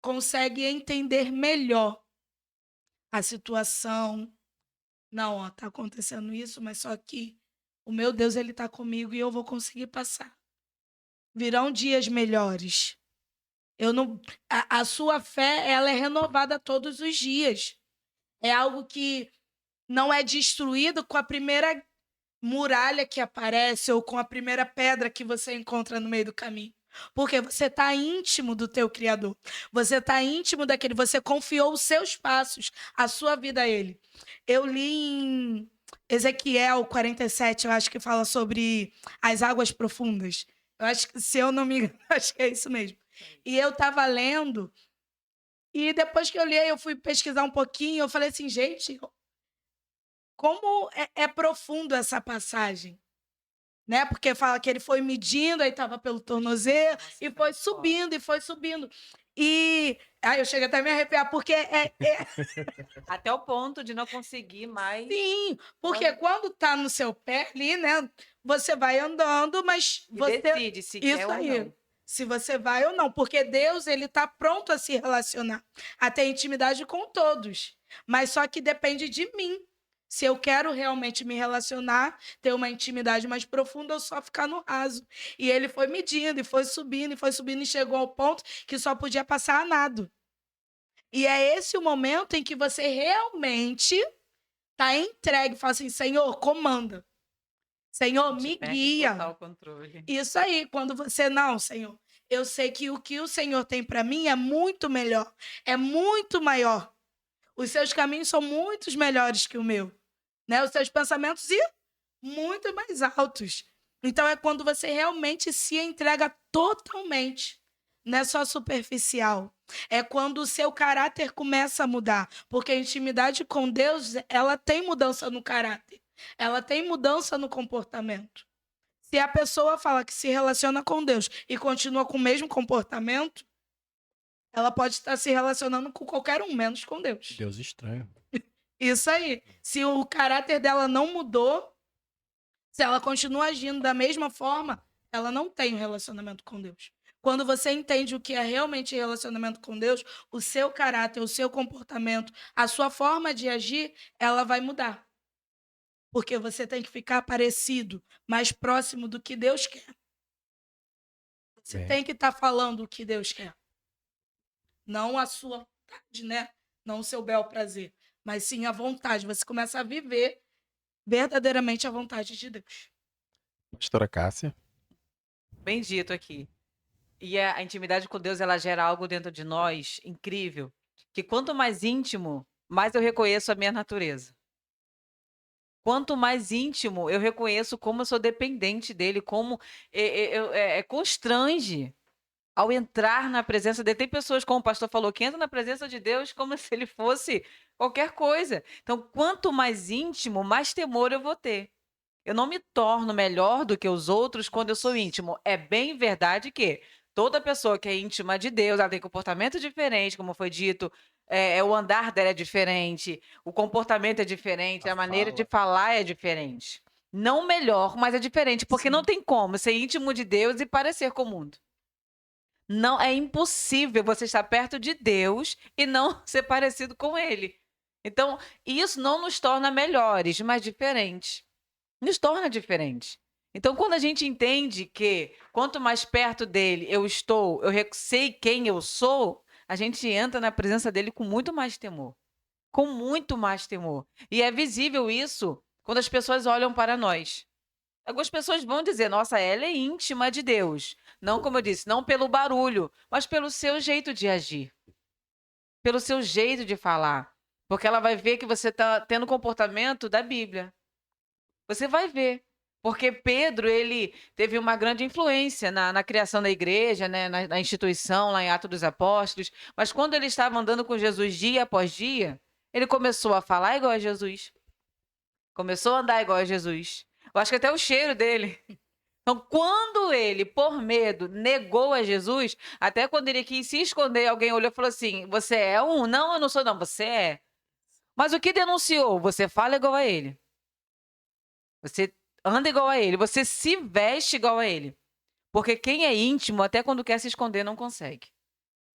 consegue entender melhor a situação. Não, ó, tá acontecendo isso, mas só que o meu Deus, ele tá comigo e eu vou conseguir passar. Virão dias melhores. Eu não, a sua fé, ela é renovada todos os dias. É algo que não é destruído com a primeira muralha que aparece ou com a primeira pedra que você encontra no meio do caminho. Porque você está íntimo do teu Criador. Você está íntimo daquele. Você confiou os seus passos, a sua vida a Ele. Eu li em Ezequiel 47, eu acho que fala sobre as águas profundas. Eu acho que, se eu não me engano, acho que é isso mesmo. E eu estava lendo, e depois que eu li, eu fui pesquisar um pouquinho, eu falei assim, gente, como é profundo essa passagem. Né? Porque fala que ele foi medindo, aí estava pelo tornozelo, e foi subindo, e foi subindo. E eu chego até a me arrepiar, porque Até o ponto de não conseguir mais. Sim, porque quando tá no seu pé ali, né? Você vai andando, mas E você decide se quer isso ou aí. não. Se você vai ou não, porque Deus, ele tá pronto a se relacionar, a ter intimidade com todos. Mas só que depende de mim. Se eu quero realmente me relacionar, ter uma intimidade mais profunda, ou só ficar no raso. E ele foi medindo, e foi subindo, e chegou ao ponto que só podia passar a nado. E é esse o momento em que você realmente tá entregue, fala assim, Senhor, comanda. Senhor, me guia. Total controle. Isso aí, quando você, não, Senhor, eu sei que o Senhor tem para mim é muito melhor, é muito maior. Os seus caminhos são muito melhores que o meu, né? Os seus pensamentos e muito mais altos. Então é quando você realmente se entrega totalmente, não é só superficial. É quando o seu caráter começa a mudar, porque a intimidade com Deus, ela tem mudança no caráter, ela tem mudança no comportamento. Se a pessoa fala que se relaciona com Deus e continua com o mesmo comportamento, ela pode estar se relacionando com qualquer um, menos com Deus. Deus estranho. Isso aí. Se o caráter dela não mudou, se ela continua agindo da mesma forma, ela não tem um relacionamento com Deus. Quando você entende o que é realmente relacionamento com Deus, o seu caráter, o seu comportamento, a sua forma de agir, ela vai mudar. Porque você tem que ficar parecido, mais próximo do que Deus quer. Você tem que estar falando o que Deus quer. Não a sua vontade, né? Não o seu bel prazer, mas sim a vontade. Você começa a viver verdadeiramente a vontade de Deus. Pastora Cássia. Bem dito aqui. E a intimidade com Deus, ela gera algo dentro de nós incrível, que quanto mais íntimo, mais eu reconheço a minha natureza. Quanto mais íntimo, eu reconheço como eu sou dependente dele, como constrange ao entrar na presença dele. Tem pessoas, como o pastor falou, que entram na presença de Deus como se ele fosse qualquer coisa. Então, quanto mais íntimo, mais temor eu vou ter. Eu não me torno melhor do que os outros quando eu sou íntimo. É bem verdade que toda pessoa que é íntima de Deus, ela tem comportamento diferente, como foi dito, o andar dela é diferente, o comportamento é diferente, a maneira de falar é diferente. Não melhor, mas é diferente, porque não tem como ser íntimo de Deus e parecer com o mundo. Não, é impossível você estar perto de Deus e não ser parecido com Ele. Então, isso não nos torna melhores, mas diferentes. Nos torna diferentes. Então, quando a gente entende que quanto mais perto dele eu estou, eu sei quem eu sou, a gente entra na presença dele com muito mais temor. Com muito mais temor. E é visível isso quando as pessoas olham para nós. Algumas pessoas vão dizer, nossa, ela é íntima de Deus. Não, como eu disse, não pelo barulho, mas pelo seu jeito de agir. Pelo seu jeito de falar. Porque ela vai ver que você está tendo o comportamento da Bíblia. Você vai ver. Porque Pedro, ele teve uma grande influência na criação da igreja, né, na instituição, lá em Atos dos Apóstolos. Mas quando ele estava andando com Jesus dia após dia, ele começou a falar igual a Jesus. Começou a andar igual a Jesus. Eu acho que até o cheiro dele. Então, quando ele, por medo, negou a Jesus, até quando ele quis se esconder, alguém olhou e falou assim: você é um? Não, eu não sou, não, você é. Mas o que denunciou? Você fala igual a ele. Você anda igual a ele. Você se veste igual a ele. Porque quem é íntimo, até quando quer se esconder, não consegue.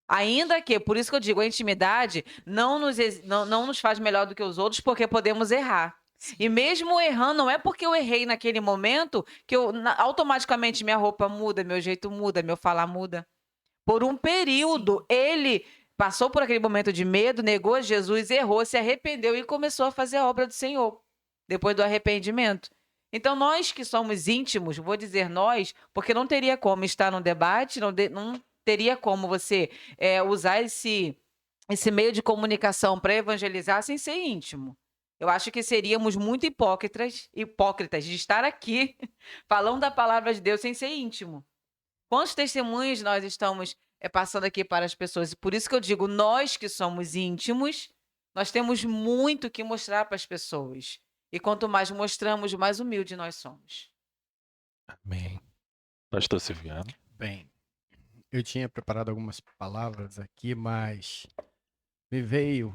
Ainda que, por isso que eu digo, a intimidade não nos faz melhor do que os outros, porque podemos errar. E mesmo errando, não é porque eu errei naquele momento que automaticamente minha roupa muda, meu jeito muda, meu falar muda. Por um período, ele passou por aquele momento de medo, negou Jesus, errou, se arrependeu e começou a fazer a obra do Senhor, depois do arrependimento. Então, nós que somos íntimos, vou dizer nós, porque não teria como estar num debate, não teria como você usar esse meio de comunicação para evangelizar sem ser íntimo. Eu acho que seríamos muito hipócritas de estar aqui falando da palavra de Deus sem ser íntimo. Quantos testemunhos nós estamos passando aqui para as pessoas? E por isso que eu digo, nós que somos íntimos, nós temos muito que mostrar para as pessoas. E quanto mais mostramos, mais humilde nós somos. Amém. Pastor Silviano. Bem, eu tinha preparado algumas palavras aqui, mas me veio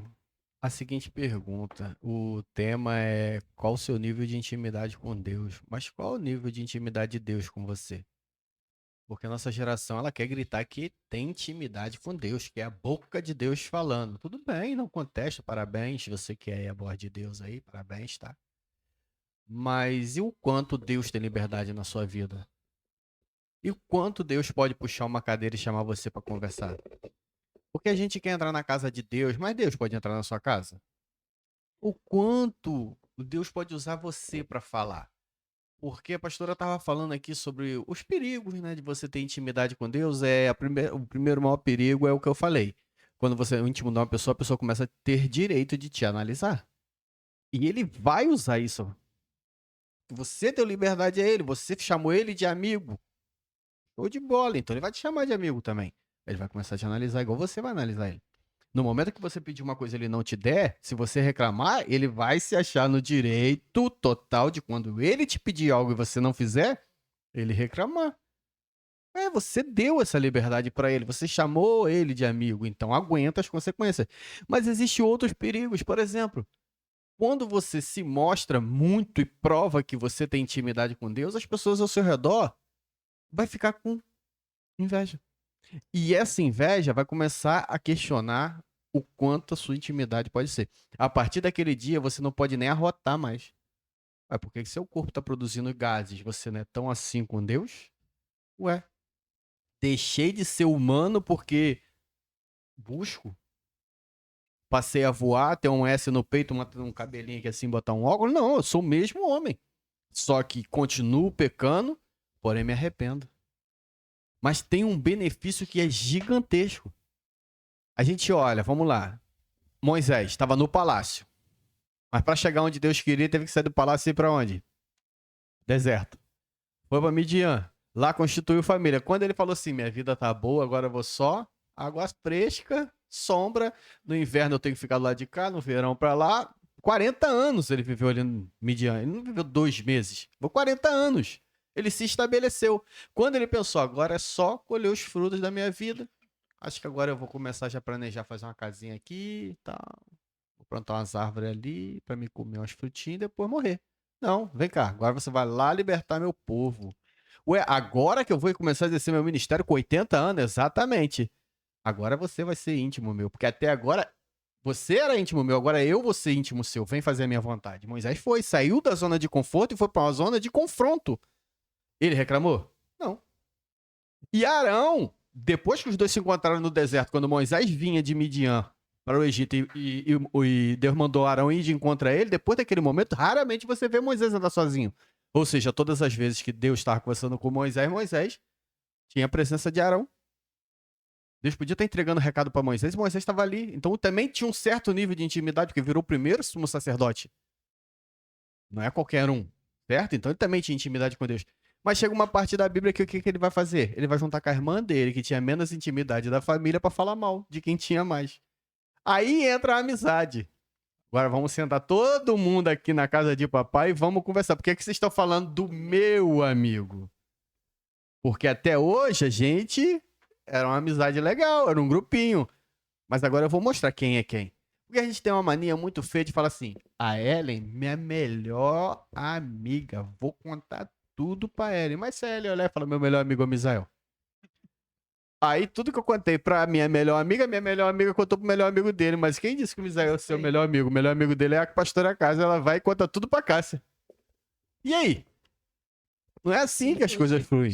a seguinte pergunta. O tema é: qual o seu nível de intimidade com Deus? Mas qual o nível de intimidade de Deus com você? Porque a nossa geração, ela quer gritar que tem intimidade com Deus, que é a boca de Deus falando. Tudo bem, não contesto, parabéns. Você que é a voz de Deus aí, parabéns, tá? Mas e o quanto Deus tem liberdade na sua vida? E o quanto Deus pode puxar uma cadeira e chamar você para conversar? Porque a gente quer entrar na casa de Deus, mas Deus pode entrar na sua casa? O quanto Deus pode usar você para falar? Porque a pastora estava falando aqui sobre os perigos, né, de você ter intimidade com Deus. O primeiro maior perigo é o que eu falei. Quando você é íntimo de uma pessoa, a pessoa começa a ter direito de te analisar. E ele vai usar isso. Você deu liberdade a ele, você chamou ele de amigo. Show de bola, então ele vai te chamar de amigo também. Ele vai começar a te analisar igual você vai analisar ele. No momento que você pedir uma coisa e ele não te der, se você reclamar, ele vai se achar no direito total de quando ele te pedir algo e você não fizer, ele reclamar. Você deu essa liberdade para ele, você chamou ele de amigo, então aguenta as consequências. Mas existem outros perigos, por exemplo, quando você se mostra muito e prova que você tem intimidade com Deus, as pessoas ao seu redor vai ficar com inveja. E essa inveja vai começar a questionar o quanto a sua intimidade pode ser. A partir daquele dia, você não pode nem arrotar mais. Por que seu corpo está produzindo gases? Você não é tão assim com Deus? Deixei de ser humano porque busco. Passei a voar, ter um S no peito, um cabelinho aqui assim, botar um óculos. Não, eu sou o mesmo homem. Só que continuo pecando, porém me arrependo. Mas tem um benefício que é gigantesco. A gente olha, vamos lá. Moisés estava no palácio. Mas para chegar onde Deus queria, teve que sair do palácio e ir para onde? Deserto. Foi para Midian. Lá constituiu família. Quando ele falou assim, minha vida tá boa, agora eu vou só água fresca, sombra. No inverno eu tenho que ficar do lado de cá, no verão para lá. 40 anos ele viveu ali em Midian. Ele não viveu 2 meses. Viveu 40 anos. Ele se estabeleceu. Quando ele pensou, agora é só colher os frutos da minha vida. Acho que agora eu vou começar já a planejar fazer uma casinha aqui e tal. Vou plantar umas árvores ali para me comer umas frutinhas e depois morrer. Não, vem cá. Agora você vai lá libertar meu povo. Ué, agora que eu vou começar a exercer meu ministério com 80 anos, exatamente. Agora você vai ser íntimo meu. Porque até agora você era íntimo meu, agora eu vou ser íntimo seu. Vem fazer a minha vontade. Moisés foi, saiu da zona de conforto e foi para uma zona de confronto. Ele reclamou? Não. E Arão, depois que os dois se encontraram no deserto, quando Moisés vinha de Midian para o Egito e Deus mandou Arão ir de encontro a ele, depois daquele momento, raramente você vê Moisés andar sozinho. Ou seja, todas as vezes que Deus estava conversando com Moisés tinha a presença de Arão. Deus podia estar entregando recado para Moisés e Moisés estava ali. Então também tinha um certo nível de intimidade, porque virou o primeiro sumo sacerdote. Não é qualquer um, certo? Então ele também tinha intimidade com Deus. Mas chega uma parte da Bíblia que o que ele vai fazer? Ele vai juntar com a irmã dele, que tinha menos intimidade da família, para falar mal de quem tinha mais. Aí entra a amizade. Agora vamos sentar todo mundo aqui na casa de papai e vamos conversar. Por que vocês estão falando do meu amigo? Porque até hoje a gente era uma amizade legal, era um grupinho. Mas agora eu vou mostrar quem é quem. Porque a gente tem uma mania muito feia de falar assim, a Ellen, minha melhor amiga, vou contar tudo pra Ellen. Mas se a Ellen olhar e falar, meu melhor amigo é o Misael. Aí tudo que eu contei pra minha melhor amiga contou pro melhor amigo dele. Mas quem disse que o Misael é o seu melhor amigo? O melhor amigo dele é a pastora Cássia. Ela vai e conta tudo pra Cássia. E aí? Não é assim que as coisas fluem.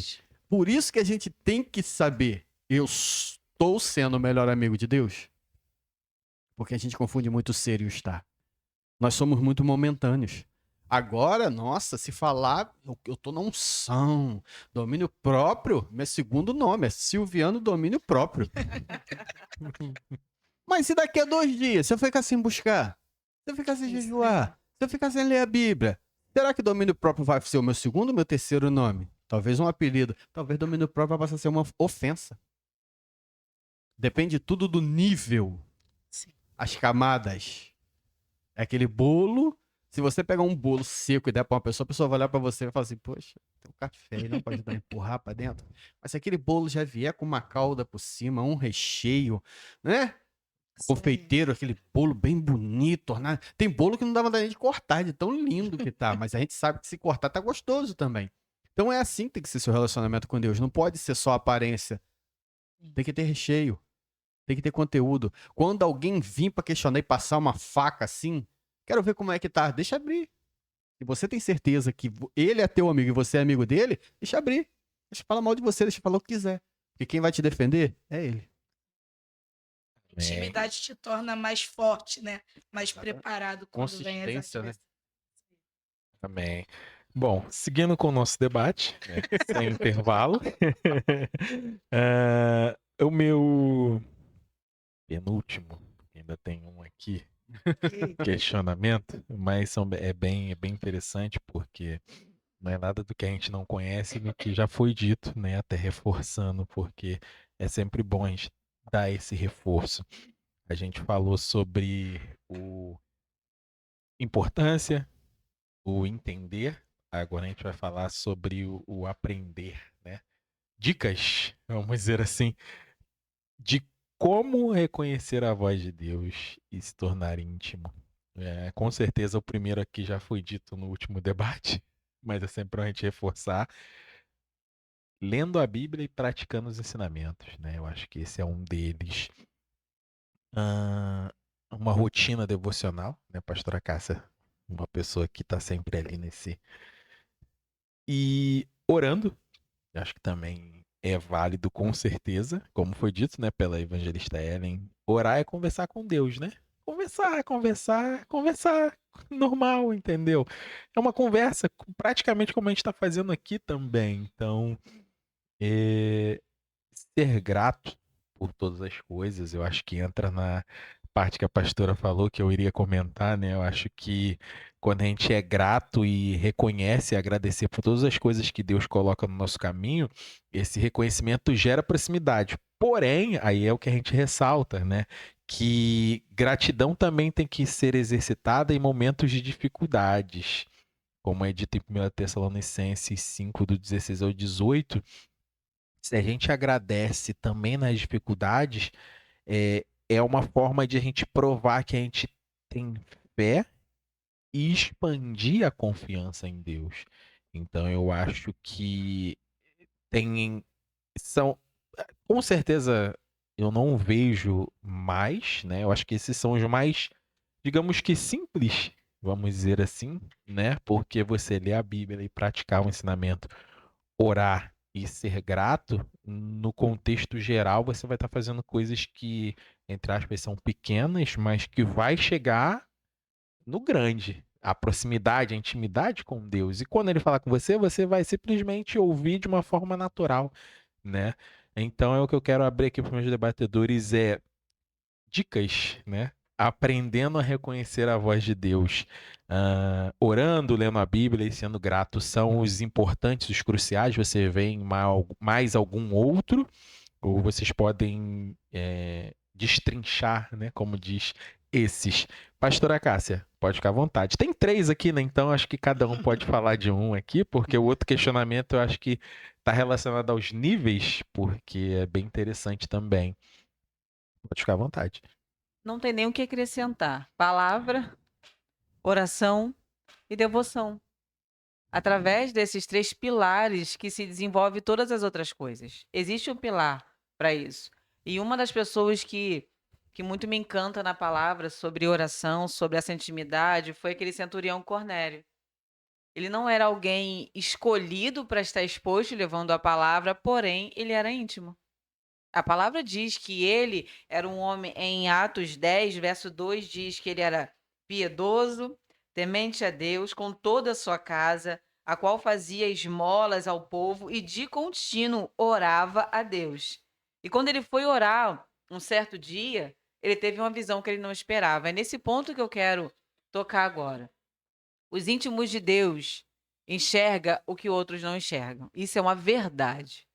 Por isso que a gente tem que saber, eu estou sendo o melhor amigo de Deus? Porque a gente confunde muito o ser e o estar. Nós somos muito momentâneos. Agora, nossa, se falar, eu tô na unção, domínio próprio, meu segundo nome é Silviano Domínio Próprio. Mas e daqui a 2 dias? Se eu ficar sem buscar? Se eu ficar sem jejuar? Se eu ficar sem ler a Bíblia? Será que domínio próprio vai ser o meu segundo ou meu terceiro nome? Talvez um apelido. Talvez domínio próprio vai passar a ser uma ofensa. Depende tudo do nível. Sim. As camadas. É aquele bolo. Se você pegar um bolo seco e der pra uma pessoa, a pessoa vai olhar pra você e vai falar assim, poxa, tem um café aí, não pode dar empurrar pra dentro. Mas se aquele bolo já vier com uma calda por cima, um recheio, né? Confeiteiro, aquele bolo bem bonito, ornado. Tem bolo que não dá vontade nem de cortar, de tão lindo que tá. Mas a gente sabe que se cortar tá gostoso também. Então é assim que tem que ser seu relacionamento com Deus. Não pode ser só aparência. Tem que ter recheio. Tem que ter conteúdo. Quando alguém vir pra questionar e passar uma faca assim, quero ver como é que tá. Deixa abrir. Se você tem certeza que ele é teu amigo e você é amigo dele, deixa abrir. Deixa falar mal de você, deixa falar o que quiser. Porque quem vai te defender é ele. A intimidade te torna mais forte, né? Mais preparado quando vem as Consistência, né? adversidades. Amém. Bom, seguindo com o nosso debate, né, sem intervalo, o meu penúltimo, ainda tem um aqui, questionamento, mas é bem interessante porque não é nada do que a gente não conhece, do que já foi dito, né, até reforçando, porque é sempre bom a gente dar esse reforço. A gente falou sobre importância, o entender. Agora a gente vai falar sobre o aprender, né? Dicas, vamos dizer assim, de como reconhecer a voz de Deus e se tornar íntimo. Com certeza o primeiro aqui já foi dito no último debate, mas é sempre a gente reforçar. Lendo a Bíblia e praticando os ensinamentos, né? Eu acho que esse é um deles. Uma rotina devocional, né, pastora Cássia? Uma pessoa que está sempre ali nesse... E orando, acho que também é válido com certeza, como foi dito, né, pela evangelista Ellen. Orar é conversar com Deus, né? Conversar, normal, entendeu? É uma conversa praticamente como a gente está fazendo aqui também. Então, ser grato por todas as coisas, eu acho que entra na parte que a pastora falou que eu iria comentar, né? Eu acho que quando a gente é grato e reconhece e agradecer por todas as coisas que Deus coloca no nosso caminho, esse reconhecimento gera proximidade. Porém, aí é o que a gente ressalta, né? Que gratidão também tem que ser exercitada em momentos de dificuldades, como é dito em 1 Tessalonicenses 5, do 16 ao 18. Se a gente agradece também nas dificuldades, é uma forma de a gente provar que a gente tem fé e expandir a confiança em Deus. Então eu acho que tem são com certeza eu não vejo mais, né? Eu acho que esses são os mais, digamos que simples, vamos dizer assim, né? Porque você lê a Bíblia e praticar o ensinamento, orar e ser grato, no contexto geral, você vai estar fazendo coisas que, entre aspas, são pequenas, mas que vai chegar no grande. A proximidade, a intimidade com Deus. E quando ele falar com você, você vai simplesmente ouvir de uma forma natural, né? Então é o que eu quero abrir aqui para os meus debatedores, dicas, né? Aprendendo a reconhecer a voz de Deus, orando, lendo a Bíblia e sendo grato são os importantes, os cruciais. Você vê em mais algum outro, ou vocês podem destrinchar, né? Como diz esses. Pastora Cássia, pode ficar à vontade. Tem 3 aqui, né? Então acho que cada um pode falar de um aqui, porque o outro questionamento eu acho que está relacionado aos níveis, porque é bem interessante também. Pode ficar à vontade. Não tem nem o que acrescentar. Palavra, oração e devoção. Através desses 3 pilares que se desenvolve todas as outras coisas. Existe um pilar para isso. E uma das pessoas que muito me encanta na palavra sobre oração, sobre essa intimidade, foi aquele centurião Cornélio. Ele não era alguém escolhido para estar exposto levando a palavra, porém ele era íntimo. A palavra diz que ele era um homem, em Atos 10, verso 2, diz que ele era piedoso, temente a Deus, com toda a sua casa, a qual fazia esmolas ao povo e de contínuo orava a Deus. E quando ele foi orar um certo dia, ele teve uma visão que ele não esperava. É nesse ponto que eu quero tocar agora. Os íntimos de Deus enxergam o que outros não enxergam. Isso é uma verdade.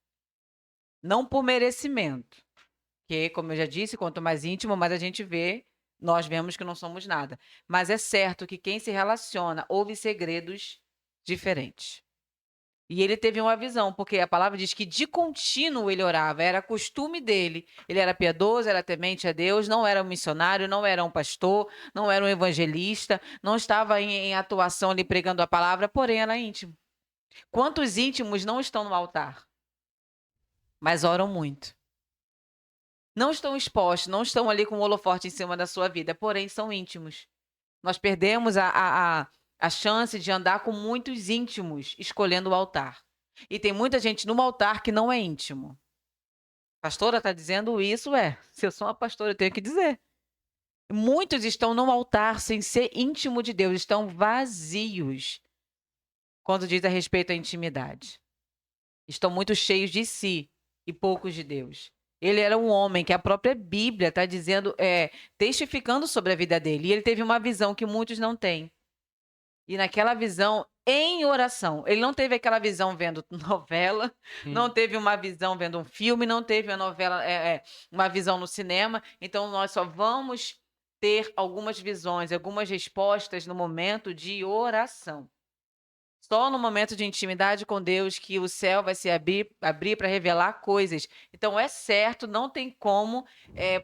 Não por merecimento, que, como eu já disse, quanto mais íntimo, mais a gente vê, nós vemos que não somos nada. Mas é certo que quem se relaciona ouve segredos diferentes. E ele teve uma visão, porque a palavra diz que de contínuo ele orava, era costume dele. Ele era piedoso, era temente a Deus, não era um missionário, não era um pastor, não era um evangelista, não estava em atuação ali pregando a palavra, porém era íntimo. Quantos íntimos não estão no altar, mas oram muito? Não estão expostos, não estão ali com o holofote em cima da sua vida, porém são íntimos. Nós perdemos a chance de andar com muitos íntimos escolhendo o altar. E tem muita gente no altar que não é íntimo. Pastora está dizendo isso, se eu sou uma pastora, eu tenho que dizer. Muitos estão no altar sem ser íntimo de Deus, estão vazios quando diz a respeito à intimidade. Estão muito cheios de si e poucos de Deus. Ele era um homem que a própria Bíblia está dizendo, testificando sobre a vida dele. E ele teve uma visão que muitos não têm. E naquela visão, em oração, ele não teve aquela visão vendo novela, não teve uma visão vendo um filme, não teve uma novela, uma visão no cinema. Então, nós só vamos ter algumas visões, algumas respostas no momento de oração. Só no momento de intimidade com Deus que o céu vai se abrir para revelar coisas. Então, é certo, não tem como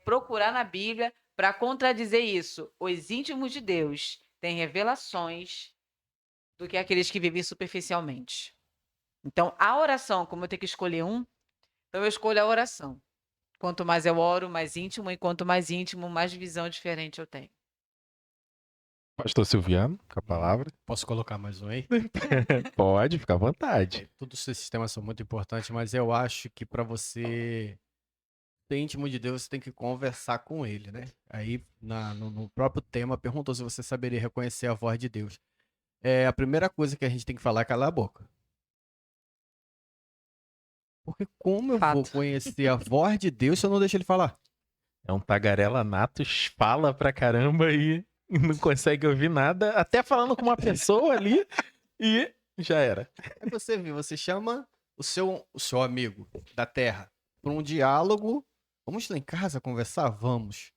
procurar na Bíblia para contradizer isso. Os íntimos de Deus têm revelações do que aqueles que vivem superficialmente. Então, a oração, como eu tenho que escolher um, então eu escolho a oração. Quanto mais eu oro, mais íntimo, e quanto mais íntimo, mais visão diferente eu tenho. Pastor Silviano, com a palavra. Posso colocar mais um aí? Pode, ficar à vontade. Todos esses sistemas são muito importantes, mas eu acho que para você ser íntimo de Deus, você tem que conversar com ele, né? Aí, no próprio tema, perguntou se você saberia reconhecer a voz de Deus. A primeira coisa que a gente tem que falar é calar a boca. Porque como eu vou Fato. conhecer a voz de Deus se eu não deixo ele falar? É um tagarela nato, fala pra caramba e não consegue ouvir nada, até falando com uma pessoa ali e já era. Aí você vê, você chama o seu amigo da terra para um diálogo. Vamos lá em casa conversar? Vamos.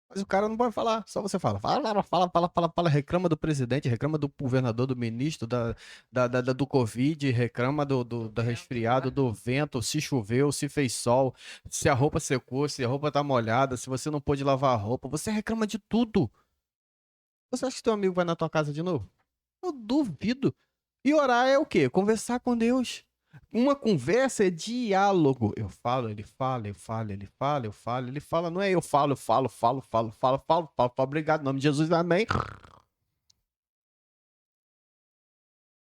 Mas o cara não pode falar, só você fala. Fala, reclama do presidente, reclama do governador, do ministro, do Covid, reclama da resfriado, do vento, se choveu, se fez sol, se a roupa secou, se a roupa tá molhada, se você não pôde lavar a roupa, você reclama de tudo. Você acha que teu amigo vai na tua casa de novo? Eu duvido. E orar é o quê? Conversar com Deus. Uma conversa é diálogo. Eu falo, ele fala, eu falo, ele fala, eu falo, ele fala. Não é eu falo, falo. Obrigado, em nome de Jesus, amém.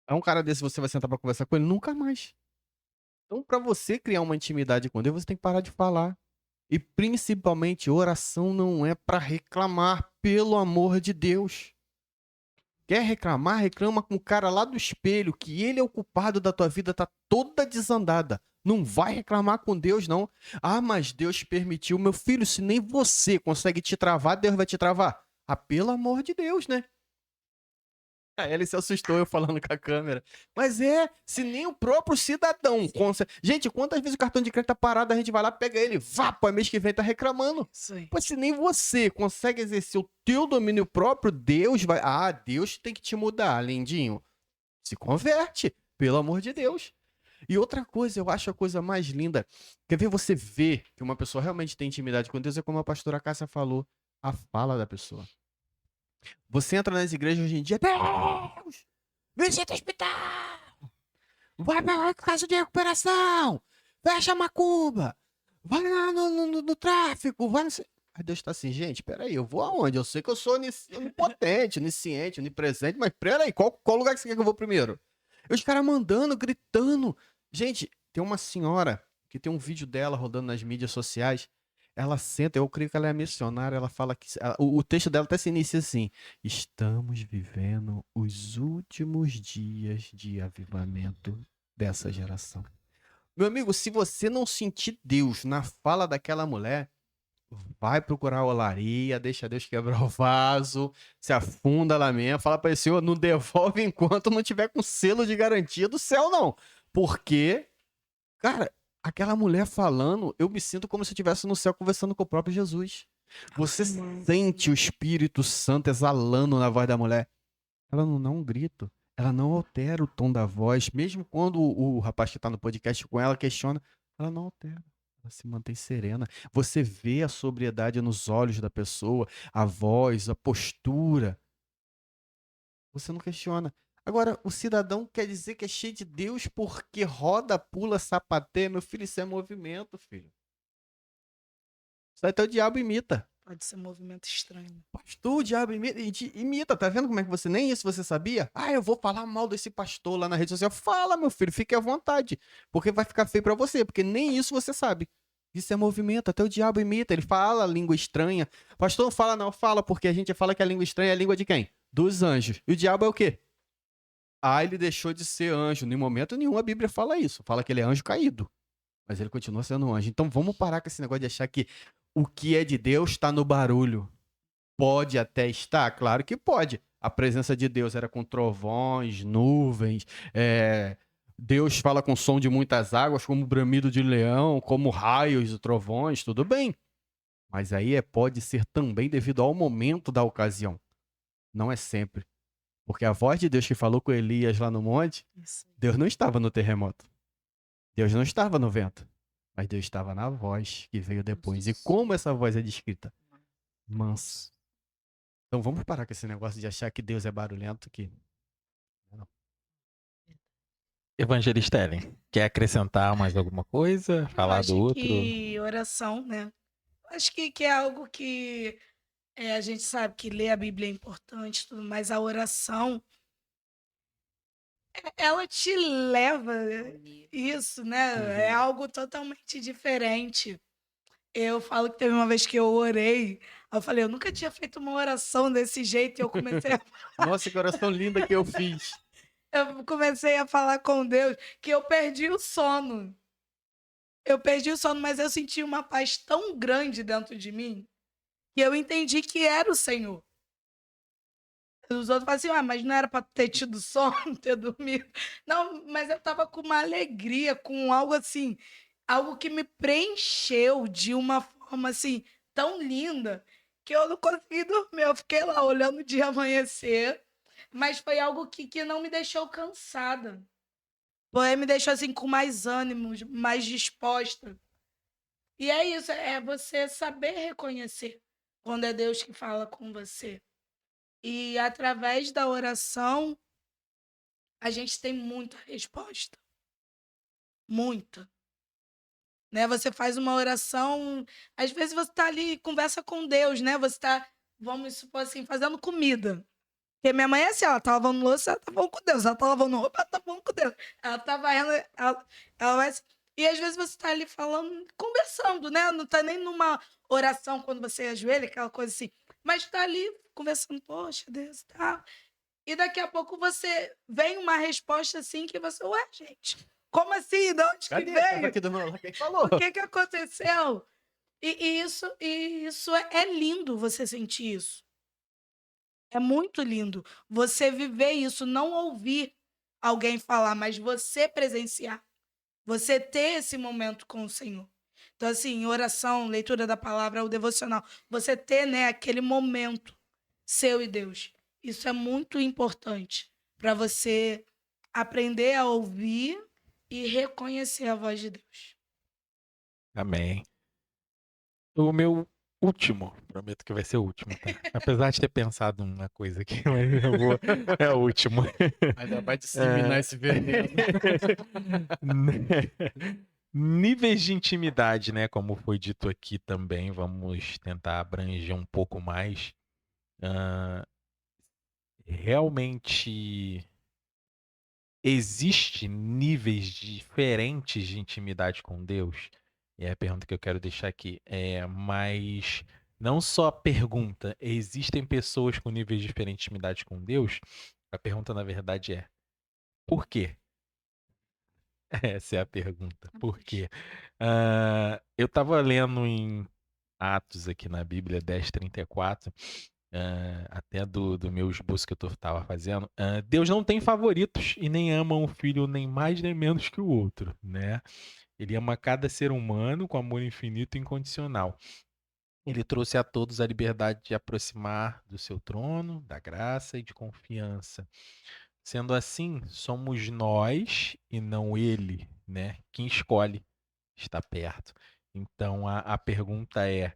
É um cara desse, você vai sentar pra conversar com ele? Nunca mais. Então, pra você criar uma intimidade com Deus, você tem que parar de falar. E principalmente, oração não é pra reclamar, pelo amor de Deus. Quer reclamar? Reclama com o cara lá do espelho, que ele é o culpado da tua vida, tá toda desandada. Não vai reclamar com Deus, não. Ah, mas Deus permitiu. Meu filho, se nem você consegue te travar, Deus vai te travar. Ah, pelo amor de Deus, né? Aí ele se assustou, eu falando com a câmera. Mas se nem o próprio cidadão consegue. Gente, quantas vezes o cartão de crédito tá parado, a gente vai lá, pega ele, vá, pô, mês que vem tá reclamando. Isso aí. Pois se nem você consegue exercer o teu domínio próprio, Deus vai. Ah, Deus tem que te mudar, lindinho. Se converte, pelo amor de Deus. E outra coisa, eu acho a coisa mais linda. Quer ver você ver que uma pessoa realmente tem intimidade com Deus? É como a pastora Cássia falou, a fala da pessoa. Você entra nas igrejas hoje em dia, Deus, visita o hospital, vai pra casa de recuperação, fecha a macumba, vai lá no tráfico, vai no... Aí Deus tá assim, gente, peraí, eu vou aonde? Eu sei que eu sou onipotente, onisciente, onipresente, mas peraí, qual lugar que você quer que eu vou primeiro? E os caras mandando, gritando. Gente, tem uma senhora que tem um vídeo dela rodando nas mídias sociais. Ela senta, eu creio que ela é missionária, ela fala que... O texto dela até se inicia assim. Estamos vivendo os últimos dias de avivamento dessa geração. Meu amigo, se você não sentir Deus na fala daquela mulher, vai procurar a olaria, deixa Deus quebrar o vaso, se afunda lá mesmo, fala para ele, Senhor, não devolve enquanto não tiver com selo de garantia do céu, não. Porque, cara, aquela mulher falando, eu me sinto como se eu estivesse no céu conversando com o próprio Jesus. Você sente o Espírito Santo exalando na voz da mulher. Ela não dá um grito, ela não altera o tom da voz, mesmo quando o rapaz que tá no podcast com ela questiona, ela não altera. Ela se mantém serena. Você vê a sobriedade nos olhos da pessoa, a voz, a postura. Você não questiona. Agora, o cidadão quer dizer que é cheio de Deus porque roda, pula, sapateia. Meu filho, isso é movimento, filho. Isso aí até o diabo imita. Pode ser movimento estranho. Pastor, o diabo imita. Tá vendo como é que você... Nem isso você sabia? Ah, eu vou falar mal desse pastor lá na rede social. Fala, meu filho, fique à vontade. Porque vai ficar feio pra você. Porque nem isso você sabe. Isso é movimento. Até o diabo imita. Ele fala língua estranha. Pastor, não fala não. Fala porque a gente fala que a língua estranha é a língua de quem? Dos anjos. E o diabo é o quê? Ah, ele deixou de ser anjo. Em momento nenhum a Bíblia fala isso. Fala que ele é anjo caído. Mas ele continua sendo um anjo. Então vamos parar com esse negócio de achar que o que é de Deus está no barulho. Pode até estar? Claro que pode. A presença de Deus era com trovões, nuvens. Deus fala com som de muitas águas, como bramido de leão, como raios e trovões. Tudo bem. Mas aí pode ser também devido ao momento da ocasião. Não é sempre. Porque a voz de Deus que falou com Elias lá no monte, Isso. Deus não estava no terremoto. Deus não estava no vento. Mas Deus estava na voz que veio depois. E como essa voz é descrita? Mansa. Então vamos parar com esse negócio de achar que Deus é barulhento. Não. Evangelista Ellen, quer acrescentar mais alguma coisa? Falar do outro? Que oração, né? Acho que é algo que a gente sabe que ler a Bíblia é importante, tudo, mas a oração, ela te leva isso, né? É algo totalmente diferente. Eu falo que teve uma vez que eu orei, eu falei, eu nunca tinha feito uma oração desse jeito, e eu comecei Nossa, que oração linda que eu fiz. eu comecei a falar com Deus que eu perdi o sono. Eu perdi o sono, mas eu senti uma paz tão grande dentro de mim que eu entendi que era o Senhor. Os outros falam assim: "Ah, mas não era para ter tido sono, ter dormido". Não, mas eu estava com uma alegria, com algo assim, algo que me preencheu de uma forma assim tão linda que eu não consegui dormir. Eu fiquei lá olhando o dia amanhecer, mas foi algo que não me deixou cansada. Porém, me deixou assim com mais ânimo, mais disposta. E é isso, é você saber reconhecer quando é Deus que fala com você. E através da oração, a gente tem muita resposta, muita, né? Você faz uma oração, às vezes você está ali e conversa com Deus, né? Você está, vamos supor assim, fazendo comida. Porque minha mãe é assim, ela tá lavando louça, ela tá falando com Deus. Ela tá lavando roupa, ela tá falando com Deus. Ela tá varrendo, ela vai... E às vezes você tá ali falando, conversando, né? Não tá nem numa oração quando você ajoelha, aquela coisa assim. Mas tá ali conversando, poxa, Deus, tá. E daqui a pouco você vem uma resposta assim que você, ué, gente, como assim? De onde que Cadê? Tava veio? aqui do meu lado, quem falou? O que que aconteceu? E isso é lindo você sentir isso. É muito lindo você viver isso, não ouvir alguém falar, mas você presenciar. Você ter esse momento com o Senhor. Então, assim, oração, leitura da palavra, o devocional, você ter, né, aquele momento seu e Deus. Isso é muito importante para você aprender a ouvir e reconhecer a voz de Deus. Amém. O meu último, prometo que vai ser o último, tá? Apesar de ter pensado uma coisa aqui, mas eu vou. É o último. Ainda vai disseminar esse veneno. Níveis de intimidade, né? Como foi dito aqui também, vamos tentar abranger um pouco mais. Realmente existe níveis diferentes de intimidade com Deus? É a pergunta que eu quero deixar aqui. Mas não só a pergunta, existem pessoas com níveis diferentes de intimidade com Deus? A pergunta, na verdade, é por quê? Essa é a pergunta. Por quê? Eu estava lendo em Atos aqui na Bíblia 10:34, até do meu esboço que eu estava fazendo. Deus não tem favoritos e nem ama um filho nem mais nem menos que o outro, né? Ele ama cada ser humano com amor infinito e incondicional. Ele trouxe a todos a liberdade de aproximar do seu trono, da graça e de confiança. Sendo assim, somos nós e não ele, né, quem escolhe estar perto. Então a pergunta é: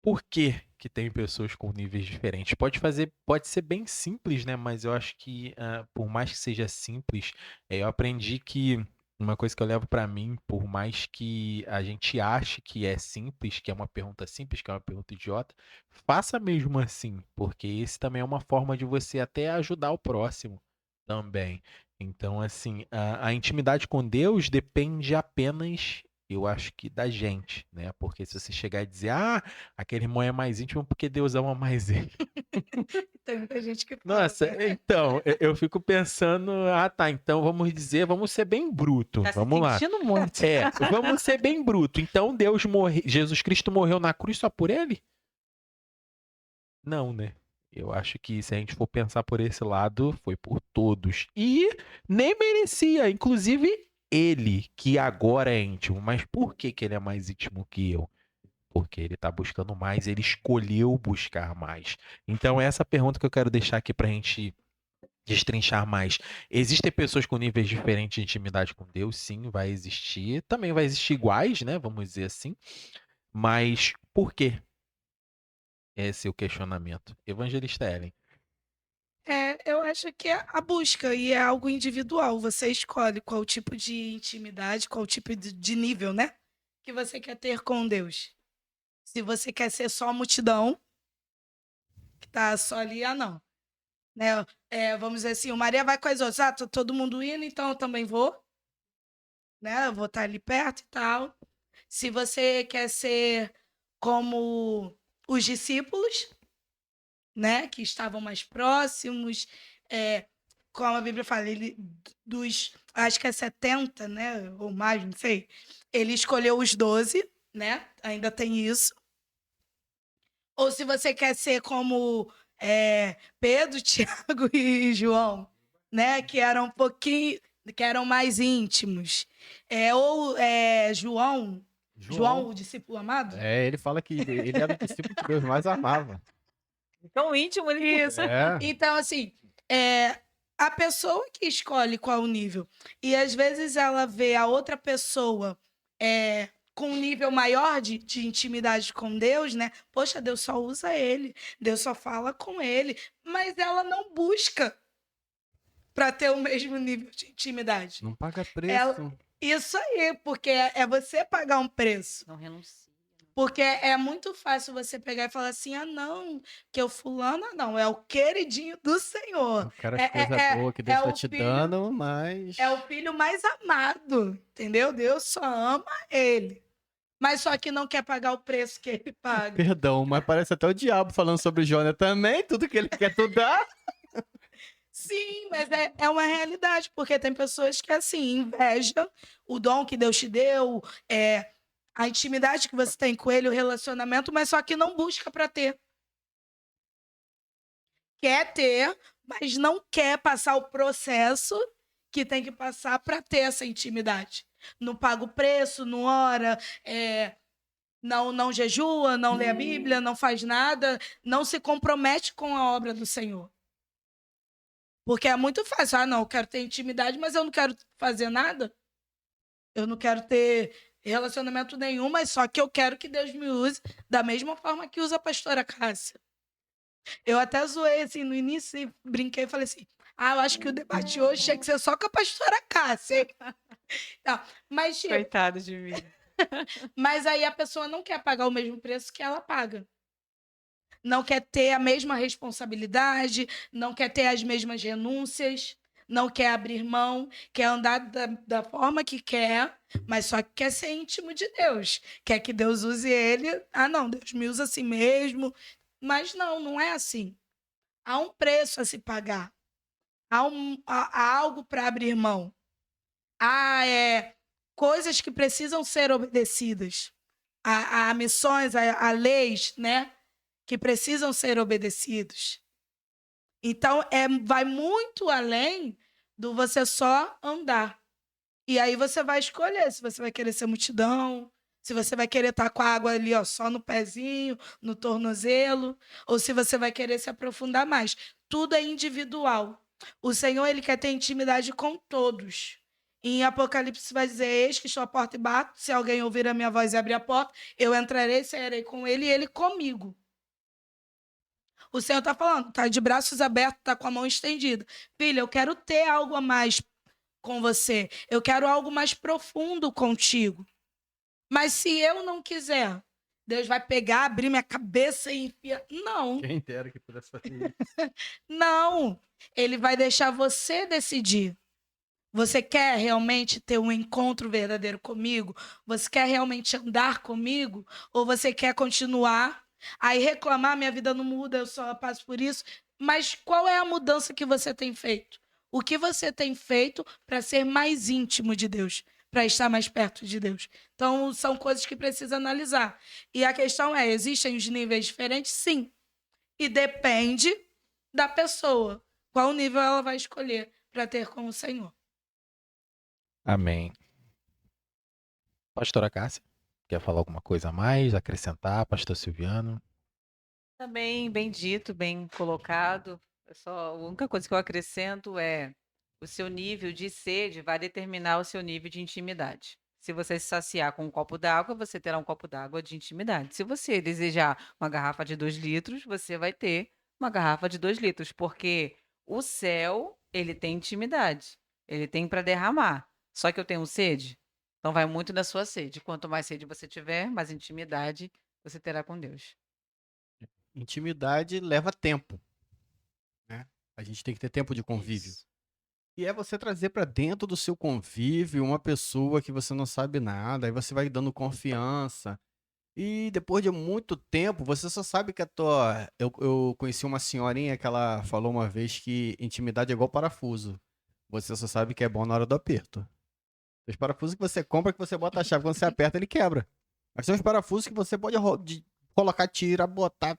por que que tem pessoas com níveis diferentes? Pode ser bem simples, né? Mas eu acho que, por mais que seja simples, eu aprendi que uma coisa que eu levo para mim, por mais que a gente ache que é simples, que é uma pergunta simples, que é uma pergunta idiota, faça mesmo assim, porque esse também é uma forma de você até ajudar o próximo também. Então, assim, a intimidade com Deus depende apenas, eu acho que da gente, né? Porque se você chegar e dizer, aquele irmão é mais íntimo porque Deus ama mais ele. Tem muita gente que fala, Nossa, né? então, eu fico pensando, tá, então vamos ser bem bruto, Tá se vamos lá. sentindo muito. Vamos ser bem bruto. Então Jesus Cristo morreu na cruz só por ele? Não, né? Eu acho que se a gente for pensar por esse lado, foi por todos. E nem merecia, inclusive ele, que agora é íntimo. Mas por que que ele é mais íntimo que eu? Porque ele tá buscando mais, ele escolheu buscar mais. Então, essa pergunta que eu quero deixar aqui pra gente destrinchar mais. Existem pessoas com níveis diferentes de intimidade com Deus? Sim, vai existir. Também vai existir iguais, né? Vamos dizer assim. Mas por quê? Esse é o questionamento. Evangelista Ellen. Eu acho que é a busca e é algo individual. Você escolhe qual tipo de intimidade, qual tipo de nível, né? Que você quer ter com Deus. Se você quer ser só multidão, que tá só ali, não. Né? Vamos dizer assim, o Maria vai com as outras. Tá todo mundo indo, então eu também vou. Né? Eu vou estar ali perto e tal. Se você quer ser como os discípulos, né? Que estavam mais próximos, como a Bíblia fala, ele acho que é 70, né, ou mais, não sei, ele escolheu os 12, né, ainda tem isso. Ou se você quer ser como Pedro, Tiago e João, né, que eram um pouquinho, que eram mais íntimos. João, o discípulo amado? Ele fala que ele era o discípulo que Deus mais amava. Tão íntimo ele. Isso. É. Então, assim, a pessoa que escolhe qual o nível. E às vezes ela vê a outra pessoa com um nível maior de intimidade com Deus, né? Poxa, Deus só usa ele, Deus só fala com ele, mas ela não busca para ter o mesmo nível de intimidade. Não paga preço. Isso aí, porque é você pagar um preço. Não renuncia. Porque é muito fácil você pegar e falar assim, não, que o fulano não, é o queridinho do Senhor. O cara de coisa boa que Deus tá te dando, mas... É o filho mais amado, entendeu? Deus só ama ele. Mas só que não quer pagar o preço que ele paga. Perdão, mas parece até o diabo falando sobre Jonas também, tudo que ele quer tu dá. Sim, mas é uma realidade, porque tem pessoas que, assim, invejam o dom que Deus te deu, a intimidade que você tem com ele, o relacionamento, mas só que não busca para ter. Quer ter, mas não quer passar o processo que tem que passar para ter essa intimidade. Não paga o preço, não ora, não jejua, não lê a Bíblia, não faz nada, não se compromete com a obra do Senhor. Porque é muito fácil. Não, eu quero ter intimidade, mas eu não quero fazer nada. Eu não quero ter relacionamento nenhum, mas só que eu quero que Deus me use da mesma forma que usa a pastora Cássia. Eu até zoei assim no início e brinquei e falei assim: eu acho que o debate hoje tinha que ser só com a pastora Cássia. Não, mas, tipo, Coitado de mim. mas aí a pessoa não quer pagar o mesmo preço que ela paga. Não quer ter a mesma responsabilidade, não quer ter as mesmas renúncias, não quer abrir mão, quer andar da forma que quer, mas só que quer ser íntimo de Deus. Quer que Deus use ele. Não, Deus me usa assim mesmo. Mas não é assim. Há um preço a se pagar. Há algo para abrir mão. Há coisas que precisam ser obedecidas. Há missões, há leis, né? Que precisam ser obedecidos. Então, vai muito além do você só andar. E aí você vai escolher se você vai querer ser multidão, se você vai querer estar com a água ali só no pezinho, no tornozelo, ou se você vai querer se aprofundar mais. Tudo é individual. O Senhor, ele quer ter intimidade com todos. Em Apocalipse vai dizer, eis que estou à porta e bato, se alguém ouvir a minha voz e abrir a porta, eu entrarei, sairei com ele e ele comigo. O Senhor está falando, está de braços abertos, está com a mão estendida. Filha, eu quero ter algo a mais com você. Eu quero algo mais profundo contigo. Mas se eu não quiser, Deus vai pegar, abrir minha cabeça e enfiar. Não. Quem dera que pudesse fazer isso. Não. Ele vai deixar você decidir. Você quer realmente ter um encontro verdadeiro comigo? Você quer realmente andar comigo? Ou você quer continuar aí reclamar, minha vida não muda, eu só passo por isso? Mas qual é a mudança que você tem feito? O que você tem feito para ser mais íntimo de Deus? Para estar mais perto de Deus? Então, são coisas que precisa analisar. E a questão é, existem os níveis diferentes? Sim. E depende da pessoa. Qual nível ela vai escolher para ter com o Senhor? Amém. Pastora Cássia, quer falar alguma coisa a mais, acrescentar? Pastor Silviano? Também bem dito, bem colocado. A única coisa que eu acrescento é o seu nível de sede vai determinar o seu nível de intimidade. Se você se saciar com um copo d'água, você terá um copo d'água de intimidade. Se você desejar uma garrafa de 2 litros, você vai ter uma garrafa de 2 litros, porque o céu, ele tem intimidade. Ele tem para derramar. Só que eu tenho sede? Então vai muito da sua sede. Quanto mais sede você tiver, mais intimidade você terá com Deus. Intimidade leva tempo, né? A gente tem que ter tempo de convívio. Isso. E é você trazer para dentro do seu convívio uma pessoa que você não sabe nada, aí você vai dando confiança. E depois de muito tempo, você só sabe que a tua. Eu conheci uma senhorinha que ela falou uma vez que intimidade é igual parafuso. Você só sabe que é bom na hora do aperto. Os parafusos que você compra, que você bota a chave, quando você aperta, ele quebra. Mas tem os parafusos que você pode colocar, tirar, botar.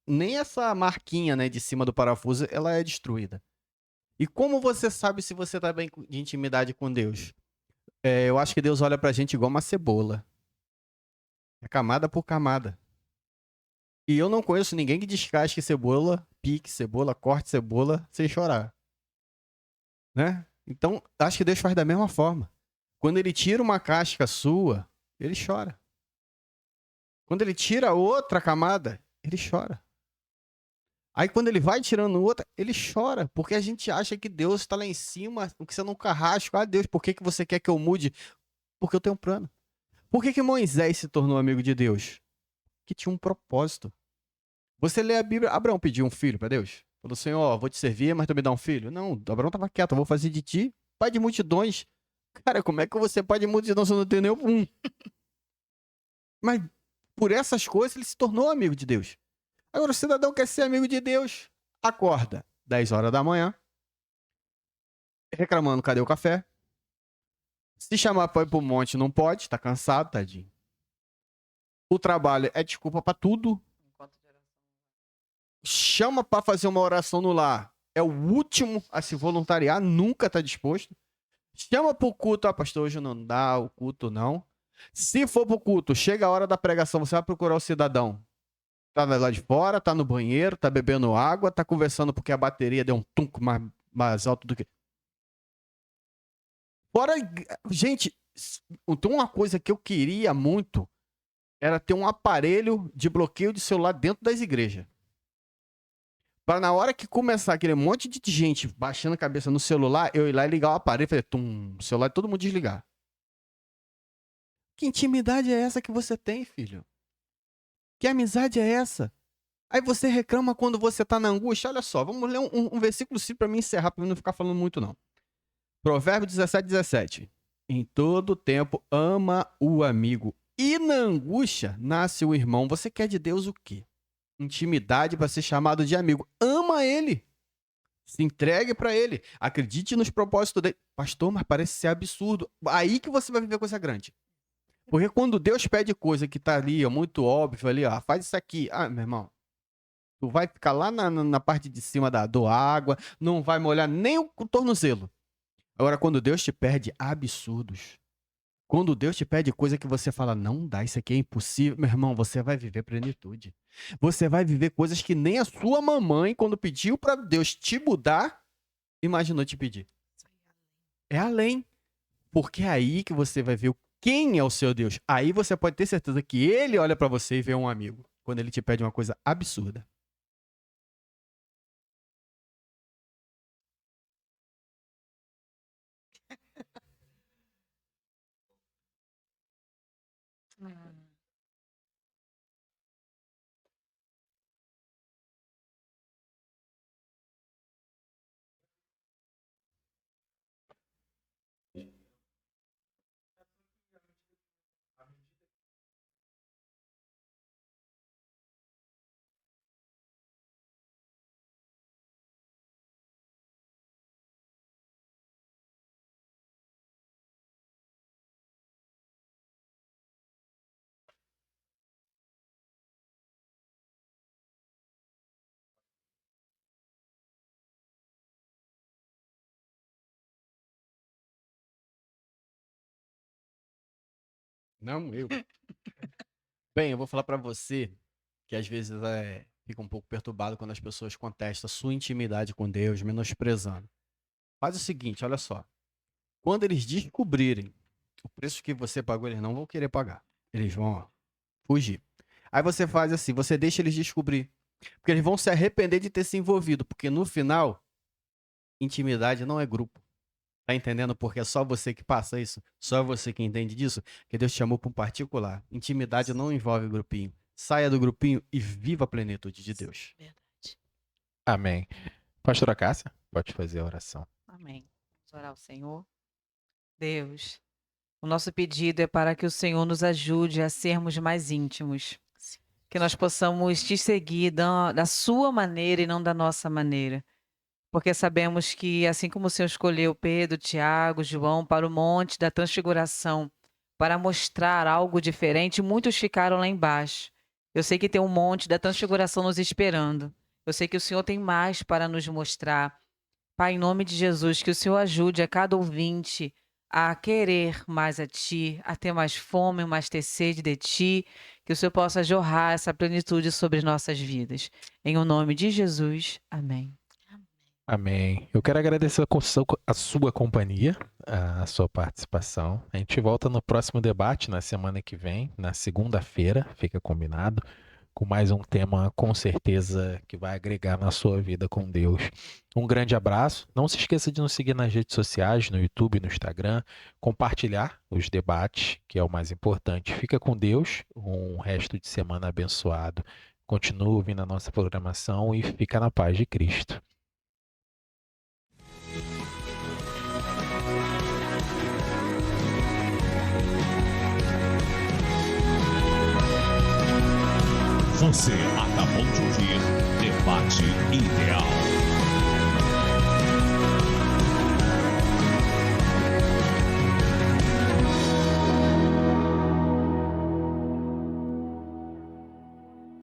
Nem essa marquinha, né, de cima do parafuso, ela é destruída. E como você sabe se você tá bem de intimidade com Deus? Eu acho que Deus olha pra gente igual uma cebola. É camada por camada. E eu não conheço ninguém que descasque cebola, pique cebola, corte cebola sem chorar. Né? Então, acho que Deus faz da mesma forma. Quando ele tira uma casca sua, ele chora. Quando ele tira outra camada, ele chora. Aí quando ele vai tirando outra, ele chora. Porque a gente acha que Deus está lá em cima, que você não carrasco. Ah, Deus, por que você quer que eu mude? Porque eu tenho um plano. Por que Moisés se tornou amigo de Deus? Que tinha um propósito. Você lê a Bíblia, Abraão pediu um filho para Deus. Falou, Senhor, vou te servir, mas tu me dá um filho. Não, Abraão estava quieto, eu vou fazer de ti pai de multidões. Cara, como é que você é pai de multidões se eu não tenho nenhum? Mas por essas coisas ele se tornou amigo de Deus. Agora o cidadão quer ser amigo de Deus. Acorda 10 horas da manhã, reclamando, cadê o café? Se chamar para ir pro monte, não pode, tá cansado, tadinho. O trabalho é desculpa para tudo. Chama para fazer uma oração no lar. É o último a se voluntariar, nunca tá disposto. Chama pro culto, pastor, hoje não dá o culto não. Se for pro culto, chega a hora da pregação, você vai procurar o cidadão. Tá lá de fora, tá no banheiro, tá bebendo água, tá conversando porque a bateria deu um tunco mais alto do que... Fora, gente, então uma coisa que eu queria muito era ter um aparelho de bloqueio de celular dentro das igrejas. Para na hora que começar aquele monte de gente baixando a cabeça no celular, eu ir lá e ligar o aparelho e fazer o celular e todo mundo desligar. Que intimidade é essa que você tem, filho? Que amizade é essa? Aí você reclama quando você tá na angústia. Olha só, vamos ler um versículo simples para mim encerrar, para mim não ficar falando muito não. Provérbio 17:17. Em todo tempo ama o amigo e na angústia nasce o irmão. Você quer de Deus o quê? Intimidade para ser chamado de amigo. Ama ele. Se entregue para ele. Acredite nos propósitos dele. Pastor, mas parece ser absurdo. Aí que você vai viver coisa grande. Porque quando Deus pede coisa que tá ali, ó, muito óbvio ali, ó, faz isso aqui. Ah, meu irmão, tu vai ficar lá na parte de cima do água, não vai molhar nem o tornozelo. Agora, quando Deus te pede absurdos, quando Deus te pede coisa que você fala, não dá, isso aqui é impossível, meu irmão, você vai viver plenitude. Você vai viver coisas que nem a sua mamãe, quando pediu para Deus te mudar, imaginou te pedir. É além. Porque é aí que você vai ver quem é o seu Deus. Aí você pode ter certeza que ele olha para você e vê um amigo, quando ele te pede uma coisa absurda. Não, eu. Bem, eu vou falar para você que às vezes fica um pouco perturbado quando as pessoas contestam a sua intimidade com Deus, menosprezando. Faz o seguinte, olha só. Quando eles descobrirem o preço que você pagou, eles não vão querer pagar. Eles vão, ó, fugir. Aí você faz assim, você deixa eles descobrir. Porque eles vão se arrepender de ter se envolvido. Porque no final, intimidade não é grupo. Tá entendendo? Porque é só você que passa isso. Só você que entende disso. Que Deus te chamou para um particular. Intimidade não envolve grupinho. Saia do grupinho e viva a plenitude de Deus. Verdade. Amém. Pastora Cássia, pode fazer a oração. Amém. Vamos orar ao Senhor. Deus, O nosso pedido é para que o Senhor nos ajude a sermos mais íntimos. Que nós possamos te seguir da sua maneira e não da nossa maneira. Porque sabemos que, assim como o Senhor escolheu Pedro, Tiago, João para o monte da transfiguração, para mostrar algo diferente, muitos ficaram lá embaixo. Eu sei que tem um monte da transfiguração nos esperando. Eu sei que o Senhor tem mais para nos mostrar. Pai, em nome de Jesus, que o Senhor ajude a cada ouvinte a querer mais a Ti, a ter mais fome, mais ter sede de Ti, que o Senhor possa jorrar essa plenitude sobre nossas vidas. Em o nome de Jesus, amém. Amém. Eu quero agradecer a sua companhia, a sua participação. A gente volta no próximo debate, na semana que vem, na segunda-feira, fica combinado, com mais um tema com certeza que vai agregar na sua vida com Deus. Um grande abraço. Não se esqueça de nos seguir nas redes sociais, no YouTube, no Instagram, compartilhar os debates, que é o mais importante. Fica com Deus, um resto de semana abençoado. Continue ouvindo a nossa programação e fica na paz de Cristo. Você acabou de ouvir Debate Ideal.